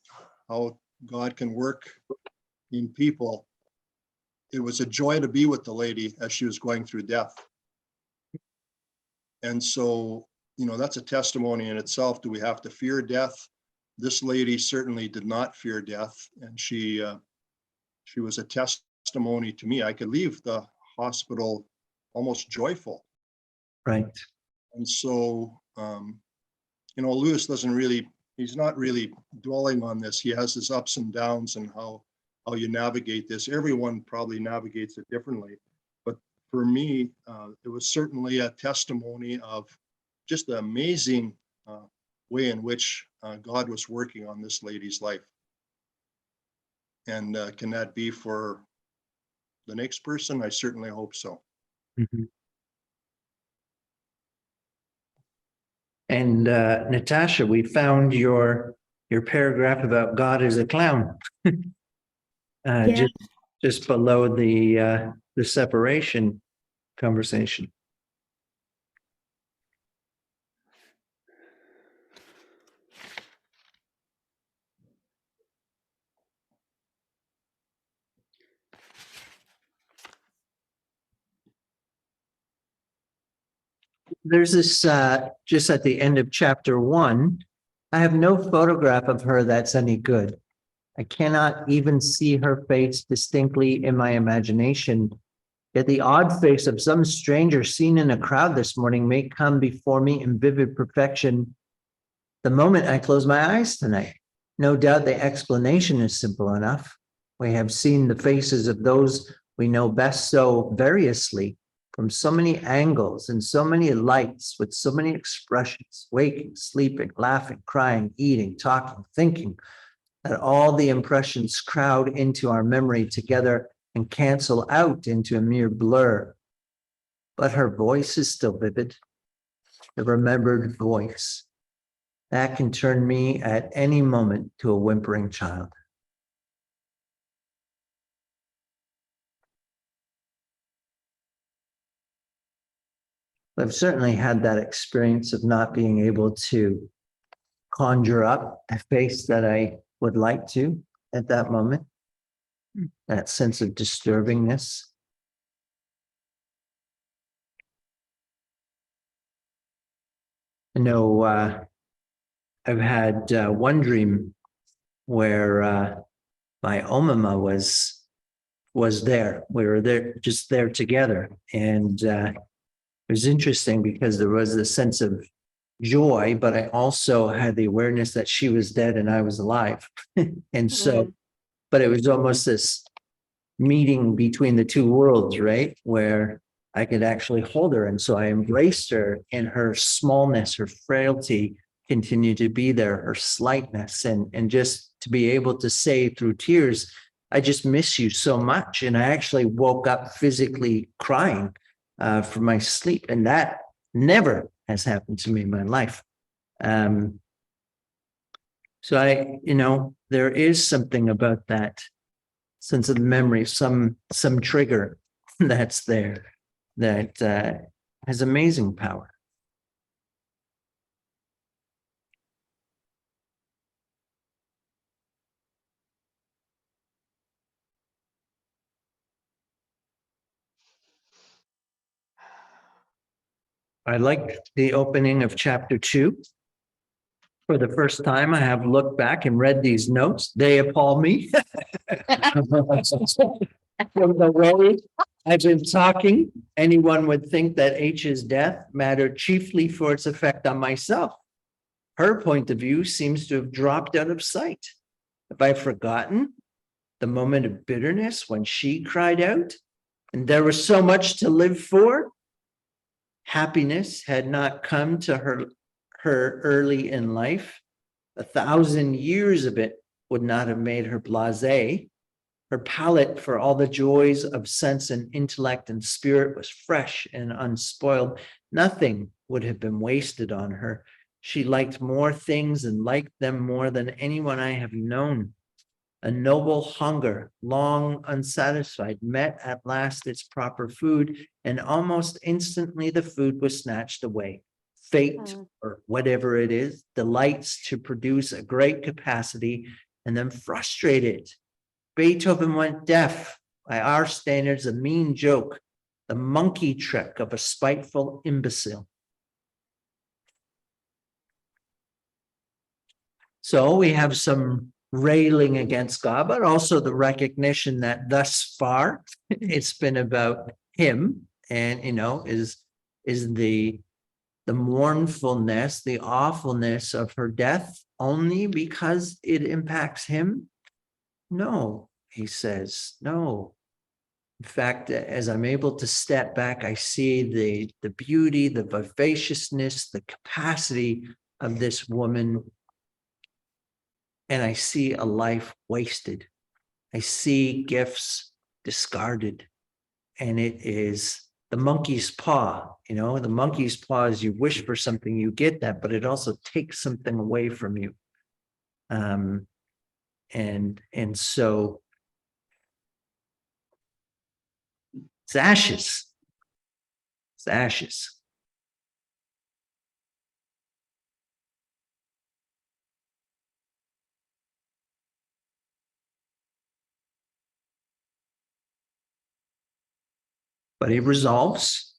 God can work in people. It was a joy to be with the lady as she was going through death. And so, that's a testimony in itself. Do we have to fear death? This lady certainly did not fear death. And she was a testimony to me. I could leave the hospital almost joyful. Right. And so, Lewis he's not really dwelling on this. He has his ups and downs and how you navigate this. Everyone probably navigates it differently. But for me, it was certainly a testimony of just the amazing way in which God was working on this lady's life. And can that be for the next person? I certainly hope so. Mhm. And Natasha, we found your paragraph about God as a clown. Yeah. Just below the separation conversation. there's this, just at the end of chapter 1, I have no photograph of her that's any good. I cannot even see her face distinctly in my imagination. Yet the odd face of some stranger seen in a crowd this morning may come before me in vivid perfection the moment I close my eyes tonight. No doubt the explanation is simple enough. We have seen the faces of those we know best so variously, from so many angles and so many lights, with so many expressions, waking, sleeping, laughing, crying, eating, talking, thinking, that all the impressions crowd into our memory together and cancel out into a mere blur. But her voice is still vivid, the remembered voice. That can turn me at any moment to a whimpering child. I've certainly had that experience of not being able to conjure up a face that I would like to at that moment. That sense of disturbingness. I know I've had one dream where my Omama was there. We were there, just there together, and it was interesting because there was a sense of joy, but I also had the awareness that she was dead and I was alive, and so, but it was almost this meeting between the two worlds, right, where I could actually hold her, and so I embraced her in her smallness, her frailty, continue to be there, her slightness, and just to be able to say through tears, I just miss you so much. And I actually woke up physically crying from my sleep, and that never has happened to me in my life. So there is something about that sense of memory, some trigger that's there that has amazing power. I like the opening of chapter 2. For the first time, I have looked back and read these notes. They appall me. From the way I've been talking, anyone would think that H's death mattered chiefly for its effect on myself. Her point of view seems to have dropped out of sight. Have I forgotten the moment of bitterness when she cried out and there was so much to live for? Happiness had not come to her early in life. 1,000 years of it would not have made her blasé. Her palate for all the joys of sense and intellect and spirit was fresh and unspoiled. Nothing would have been wasted on her. She liked more things and liked them more than anyone I have known. A noble hunger, long unsatisfied, met at last its proper food, and almost instantly the food was snatched away. Fate, or whatever it is, delights to produce a great capacity and then frustrate it. Beethoven went deaf, by our standards, a mean joke, the monkey trick of a spiteful imbecile. So we have some railing against God, but also the recognition that thus far it's been about him, and is the mournfulness, the awfulness of her death only because it impacts him? No, he says, no. In fact, as I'm able to step back, I see the beauty, the vivaciousness, the capacity of this woman. And I see a life wasted. I see gifts discarded. And it is the monkey's paw. The monkey's paw is you wish for something, you get that, but it also takes something away from you. And so it's ashes. It's ashes. But he resolves.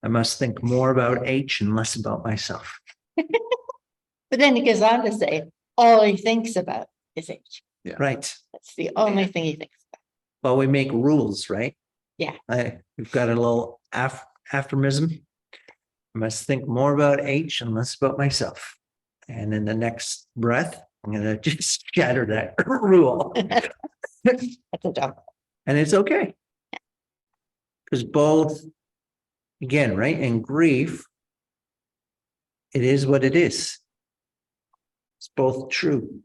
I must think more about H and less about myself. But then he goes on to say, all he thinks about is H. Right. That's the only thing he thinks about. Well, we make rules, right? Yeah. We've got a little aphorism. I must think more about H and less about myself. And in the next breath, I'm gonna just shatter that rule. That's a joke. And it's okay. Because both, again, right, in grief, it is what it is. It's both true.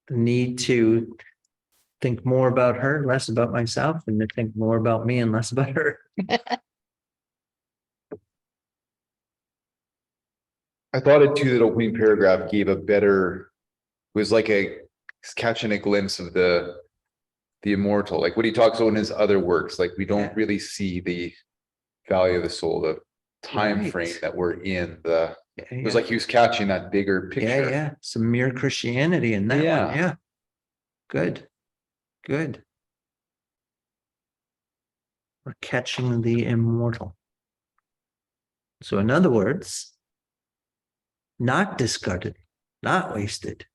The need to think more about her, less about myself, and to think more about me and less about her. I thought it too, that opening paragraph gave a better, was like a catching a glimpse of the immortal, like what he talks about in his other works. Like we don't Yeah. really see the value of the soul, the time Right. frame that we're in. It Yeah, was like he was catching that bigger yeah, picture. yeah. Some mere Christianity in that one. Yeah. Yeah. Good. Good. We're catching the immortal. So in other words, not discarded, not wasted.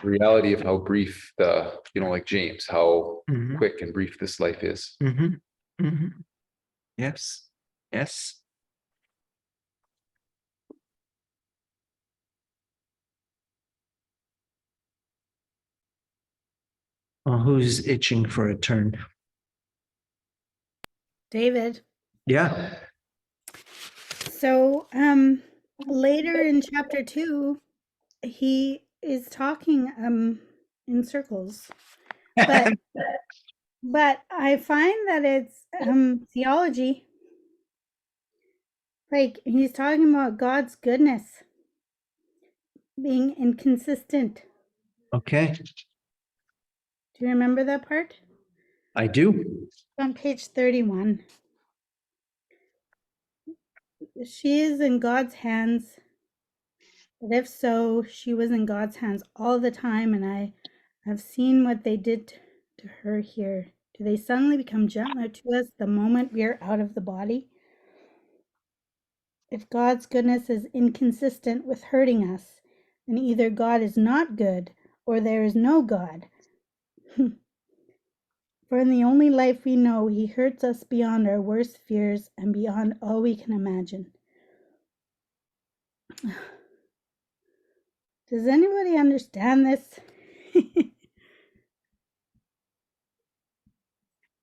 Reality of how brief like James, how Mhm. quick and brief this life is. Mhm. Mhm. Yes. Yes. Well, who's itching for a turn? David. Yeah. So later in chapter 2, he is talking in circles. But I find that it's theology. Like he's talking about God's goodness being inconsistent. Okay. Do you remember that part? I do. On page 31. She is in God's hands. But if so, she was in God's hands all the time, and I have seen what they did to her here. Do they suddenly become gentler to us the moment we are out of the body? If God's goodness is inconsistent with hurting us, then either God is not good or there is no God. For in the only life we know, he hurts us beyond our worst fears and beyond all we can imagine. Does anybody understand this?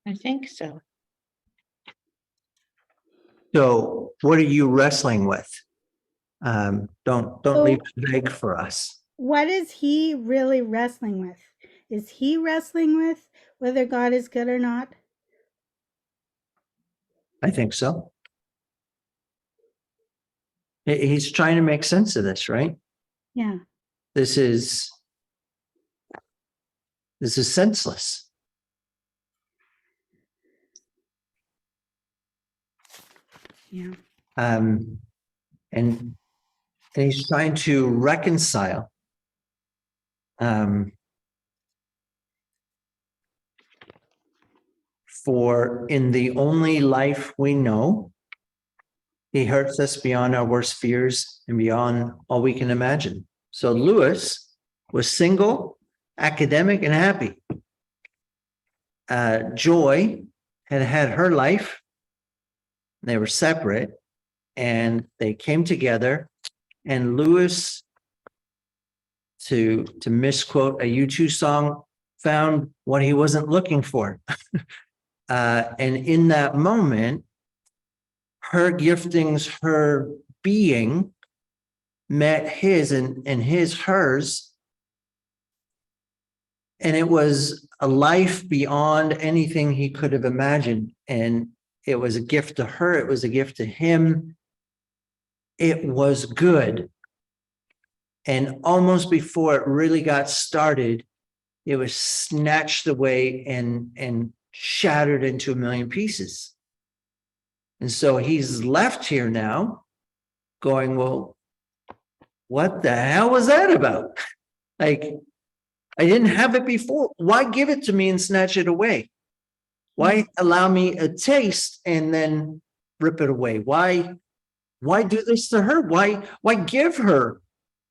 I think so. So what are you wrestling with? Don't So- leave it vague for us. What is he really wrestling with? Is he wrestling with whether God is good or not? I think so. He's trying to make sense of this, right? Yeah. This is senseless. Yeah. And he's trying to reconcile for in the only life we know, he hurts us beyond our worst fears and beyond all we can imagine. So Lewis was single, academic, and happy. Joy had her life. They were separate and they came together, and Lewis, to misquote a U2 song, found what he wasn't looking for. And in that moment, her giftings, her being met his and his hers. And it was a life beyond anything he could have imagined. And it was a gift to her. It was a gift to him. It was good. And almost before it really got started, it was snatched away and shattered into a million pieces. And so he's left here now going, well, what the hell was that about? Like, I didn't have it before. Why give it to me and snatch it away? Why allow me a taste and then rip it away? Why do this to her? Why give her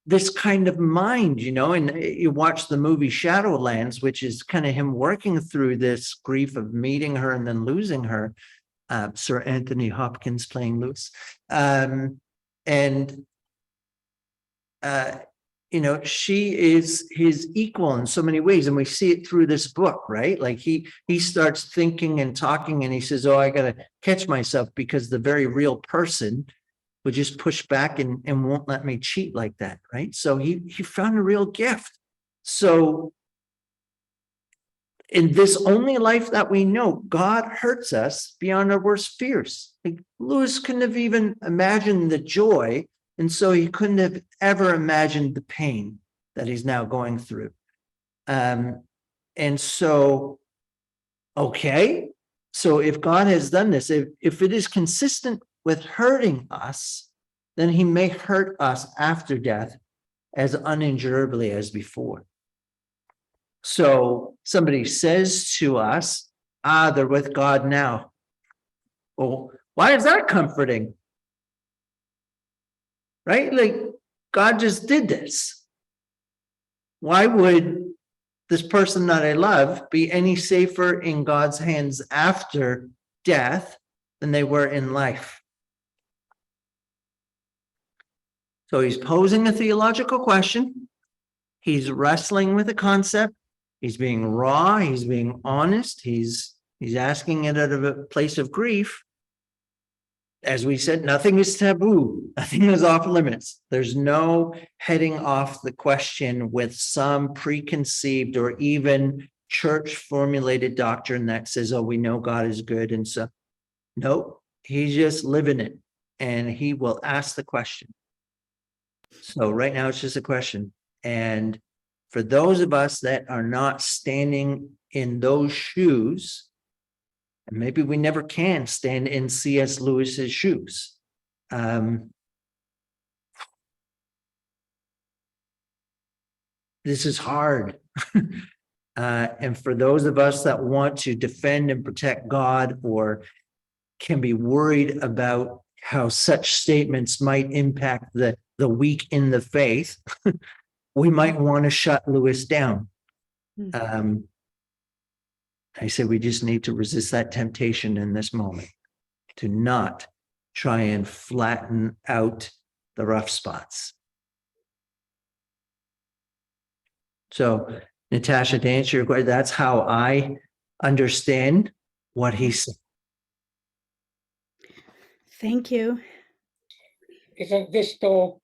this kind of mind, you know? And you watch the movie Shadowlands, which is kind of him working through this grief of meeting her and then losing her. Sir Anthony Hopkins playing Lewis. And you know, she is his equal in so many ways. And we see it through this book, right? Like he starts thinking and talking and he says, oh, I got to catch myself because the very real person would just push back and won't let me cheat like that, right? So he found a real gift. So in this only life that we know, God hurts us beyond our worst fears. Like Lewis couldn't have even imagined the joy, and so he couldn't have ever imagined the pain that he's now going through. And so, okay, so if God has done this, if it is consistent with hurting us, then he may hurt us after death as unendurably as before. So somebody says to us, they're with God now. Well, why is that comforting? Right? Like God just did this. Why would this person that I love be any safer in God's hands after death than they were in life? So he's posing a theological question. He's wrestling with a concept. He's being raw. He's being honest. He's asking it out of a place of grief. As we said, nothing is taboo. Nothing is off limits. There's no heading off the question with some preconceived or even church formulated doctrine that says, oh, we know God is good. And so, nope, he's just living it and he will ask the question. So right now it's just a question. And for those of us that are not standing in those shoes, and maybe we never can stand in C.S. Lewis's shoes. This is hard. And for those of us that want to defend and protect God or can be worried about how such statements might impact the weak in the faith, we might want to shut Lewis down. I say we just need to resist that temptation in this moment to not try and flatten out the rough spots. So, Natasha, to answer your question, that's how I understand what he said. Thank you. Isn't this though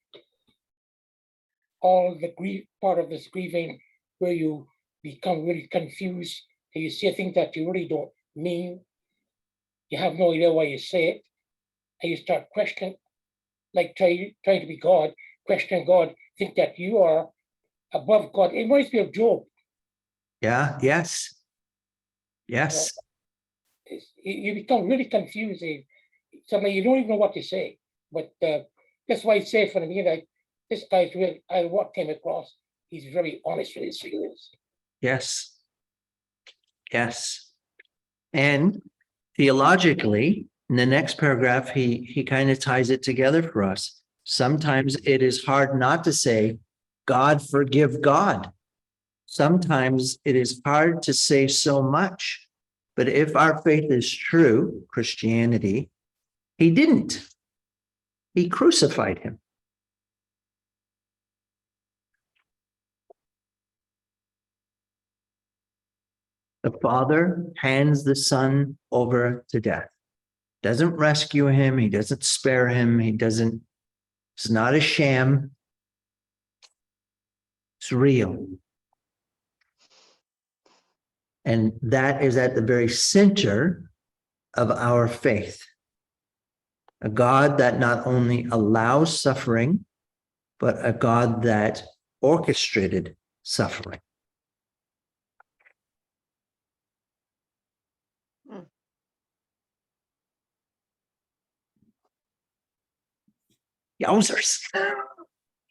all the grief part of this grieving where you become really confused and you say things that you really don't mean? You have no idea why you say it, and you start questioning, like trying to be God, questioning God, think that you are above God. It reminds me of Job. Yeah, yes. Yes. You become really confused. Somebody you don't even know what to say. But that's why I say for me, like this guy's really, what came across, he's very honest with his feelings. Yes. Yes. And theologically, in the next paragraph, he kind of ties it together for us. Sometimes it is hard not to say, God forgive God. Sometimes it is hard to say so much. But if our faith is true, Christianity, he didn't. He crucified him. The Father hands the Son over to death. Doesn't rescue him. He doesn't spare him. It's not a sham. It's real. And that is at the very center of our faith. A God that not only allows suffering, but a God that orchestrated suffering. Yowzers.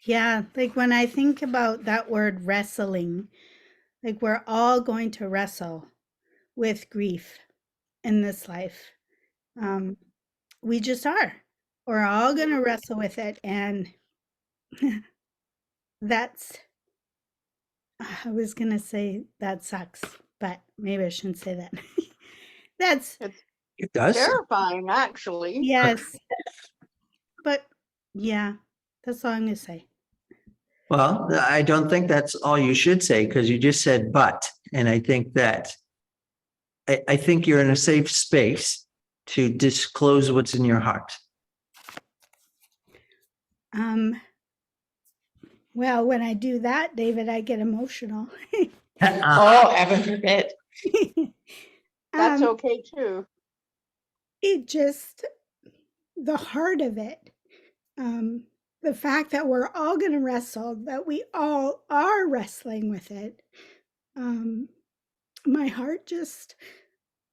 Yeah, like when I think about that word wrestling, Like we're all going to wrestle with grief in this life. We just are. We're all going to wrestle with it. And that's, I was going to say that sucks, but maybe I shouldn't say that. That's, It's It does. terrifying, actually. yes. But yeah, that's all I'm going to say. Well, I don't think that's all you should say, because you just said but, and I think that I think you're in a safe space to disclose what's in your heart. Well, when I do that, David, I get emotional. Oh, heaven forbid. That's Um, okay too. it just, the heart of it, the fact that we're all going to wrestle, that we all are wrestling with it, my heart just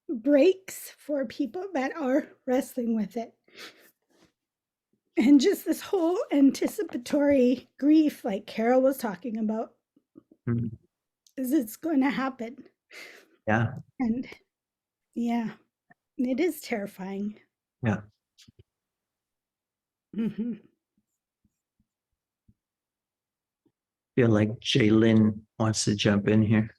breaks for people that are wrestling with it. And just this whole anticipatory grief, like Carol was talking about, Mhm. is it's going to happen. Yeah, And yeah, it is terrifying. yeah. Mhm. Feel like Jaylyn wants to jump in here.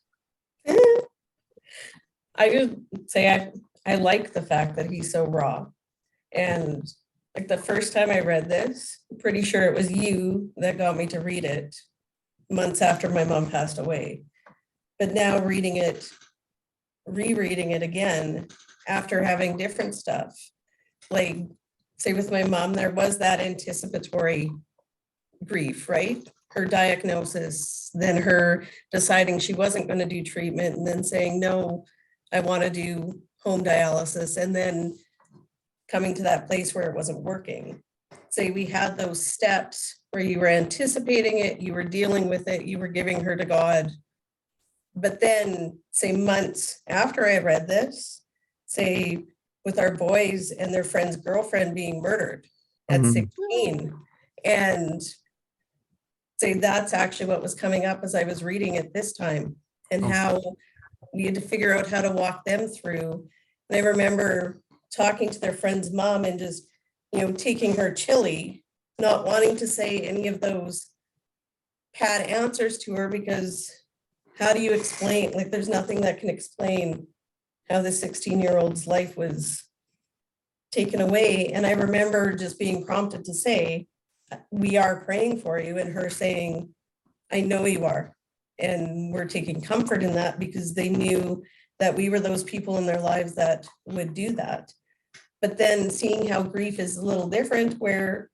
I just say I like the fact that he's so raw. And like the first time I read this, I'm pretty sure it was you that got me to read it months after my mom passed away. But now reading it, rereading it again after having different stuff, like say with my mom, there was that anticipatory grief, right? Her diagnosis, then her deciding she wasn't going to do treatment, and then saying, no, I want to do home dialysis, and then coming to that place where it wasn't working. Say we had those steps where you were anticipating it, you were dealing with it, you were giving her to God. But then, say months after I read this, say with our boys and their friend's girlfriend being murdered at Mhm. 16, and say that's actually what was coming up as I was reading it this time, and Oh. how we had to figure out how to walk them through. And I remember talking to their friend's mom and just, taking her chili, not wanting to say any of those pat answers to her, because how do you explain, like, there's nothing that can explain how the 16-year-old's life was taken away. And I remember just being prompted to say, we are praying for you, and her saying, I know you are. And we're taking comfort in that, because they knew that we were those people in their lives that would do that. But then seeing how grief is a little different, where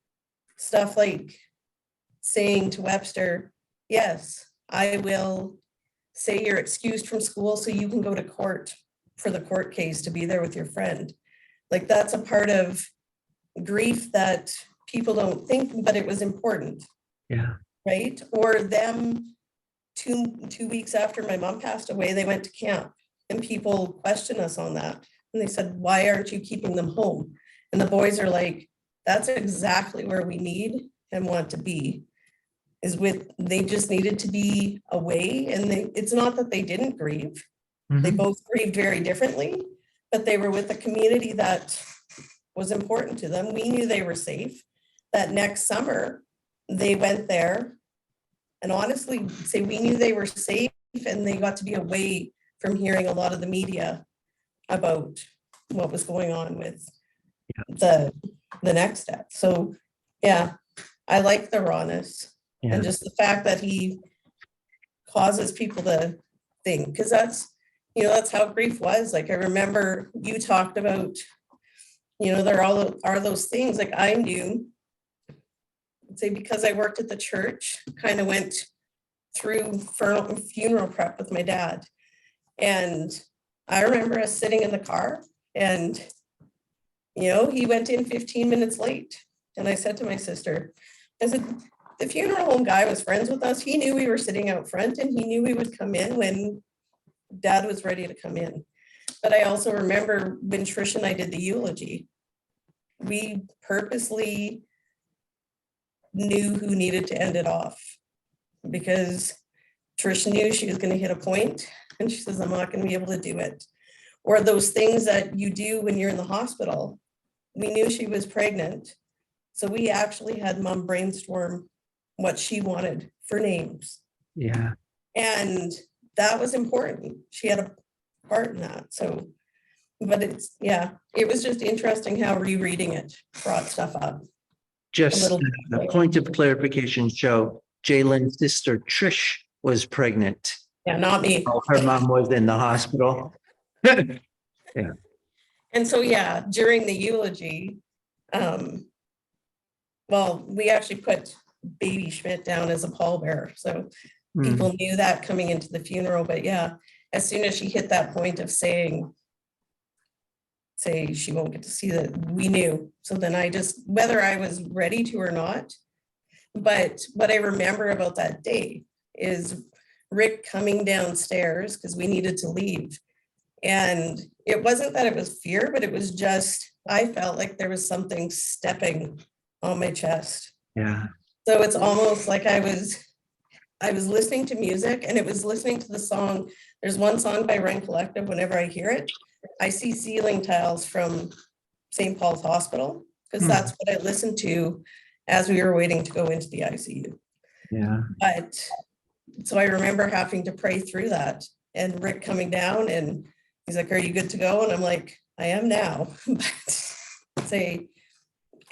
stuff like saying to Webster, yes, I will say you're excused from school so you can go to court for the court case to be there with your friend. Like, that's a part of grief that people don't think, but it was important, Yeah. right? Or them, two weeks after my mom passed away, they went to camp, and people question us on that. And they said, why aren't you keeping them home? And the boys are like, that's exactly where we need and want to be, is with, they just needed to be away. And it's not that they didn't grieve. They Mhm. both grieved very differently, but they were with a community that was important to them. We knew they were safe. That next summer, they went there, and honestly, say we knew they were safe, and they got to be away from hearing a lot of the media about what was going on with the next step. So yeah, I like the rawness, Yeah. and just the fact that he causes people to think, because that's how grief was. Like, I remember you talked about, there are those things, like I knew, say, because I worked at the church, kind of went through funeral prep with my dad. And I remember us sitting in the car, and, he went in 15 minutes late. And I said to my sister, I said, the funeral home guy was friends with us. He knew we were sitting out front, and he knew we would come in when Dad was ready to come in. But I also remember when Trish and I did the eulogy, we purposely knew who needed to end it off, because Trish knew she was gonna hit a point, and she says, I'm not gonna be able to do it. Or those things that you do when you're in the hospital. We knew she was pregnant. So we actually had mom brainstorm what she wanted for names. Yeah. And that was important. She had a part in that. So, but it's, yeah, it was just interesting how rereading it brought stuff up. Just little- a point of clarification, Joe. Jalen's sister Trish was pregnant. Yeah, not me. Her mom was in the hospital. And so, yeah, during the eulogy, well, we actually put baby Schmidt down as a pallbearer. So Hmm. people knew that coming into the funeral, but yeah, as soon as she hit that point of saying, say she won't get to see that, we knew. So then I just, whether I was ready to or not, but what I remember about that day is Rick coming downstairs because we needed to leave. And it wasn't that it was fear, but it was just, I felt like there was something stepping on my chest. Yeah. So it's almost like I was listening to music, and it was listening to the song. There's one song by Rent Collective, whenever I hear it, I see ceiling tiles from St. Paul's Hospital, because Hmm. that's what I listened to as we were waiting to go into the ICU. Yeah. But, so I remember having to pray through that, and Rick coming down and he's like, are you good to go? And I'm like, I am now. But say,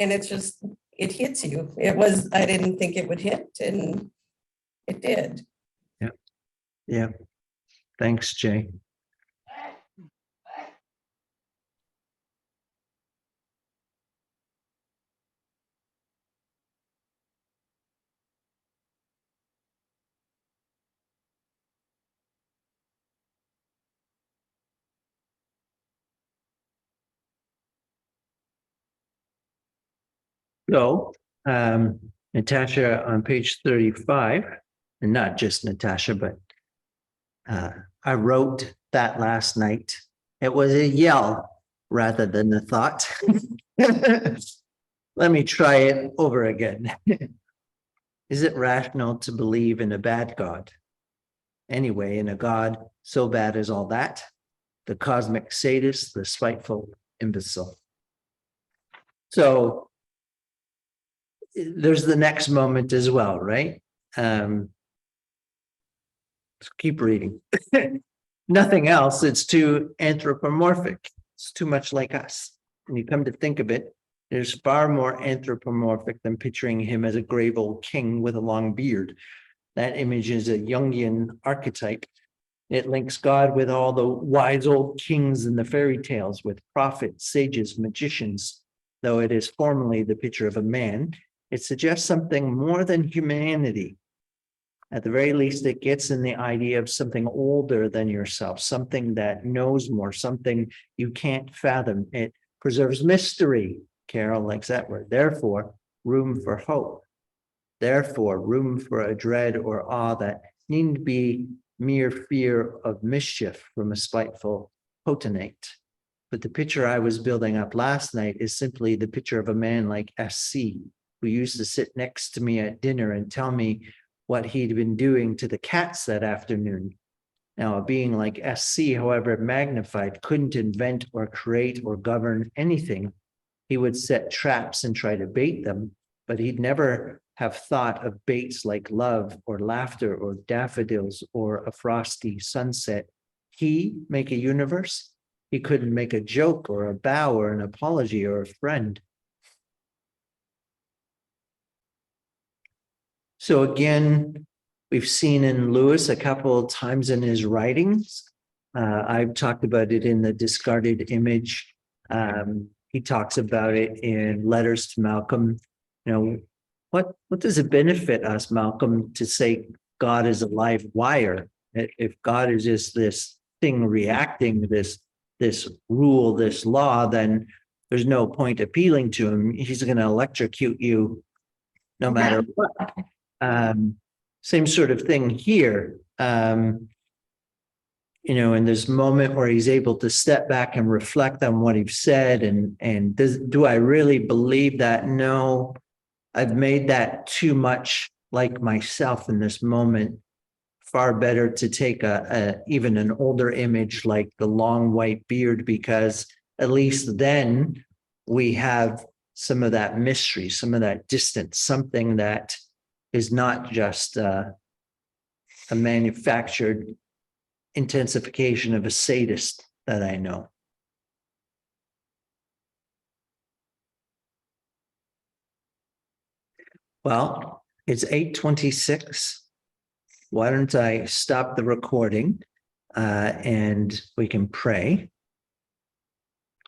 and it's just, it hits you. It was, I didn't think it would hit, and it did. Yeah. Thanks, Jay. So, Natasha on page 35, and not just Natasha, but I wrote that last night. It was a yell rather than a thought. Let me try it over again. Is it rational to believe in a bad God? Anyway, in a God so bad as all that, the cosmic sadist, the spiteful imbecile. So there's the next moment as well, right? Let's keep reading. Nothing else. It's too anthropomorphic. It's too much like us. When you come to think of it, there's far more anthropomorphic than picturing him as a grave old king with a long beard. That image is a Jungian archetype. It links God with all the wise old kings in the fairy tales, with prophets, sages, magicians. Though it is formally the picture of a man, it suggests something more than humanity. At the very least, it gets in the idea of something older than yourself, something that knows more, something you can't fathom. It preserves mystery. Carol likes that word. Therefore, room for hope. Therefore, room for a dread or awe that needn't be mere fear of mischief from a spiteful potentate. But the picture I was building up last night is simply the picture of a man like SC, who used to sit next to me at dinner and tell me what he'd been doing to the cats that afternoon. Now, a being like SC, however magnified, couldn't invent or create or govern anything. He would set traps and try to bait them, but he'd never have thought of baits like love or laughter or daffodils or a frosty sunset. He make a universe? He couldn't make a joke or a bow or an apology or a friend. So again, we've seen in Lewis a couple of times in his writings. I've talked about it in The Discarded Image. He talks about it in Letters to Malcolm. You know, what does it benefit us, Malcolm, to say God is a live wire? If God is just this thing reacting, this rule, this law, then there's no point appealing to him. He's going to electrocute you no matter what. Same sort of thing here. You know, in this moment where he's able to step back and reflect on what he's said, and do I really believe that? No, I've made that too much like myself in this moment far better to take even an older image like the long white beard, because at least then we have some of that mystery, some of that distance, something that is not just a manufactured intensification of a sadist that I know. Well, it's 8:26. Why don't I stop the recording and we can pray.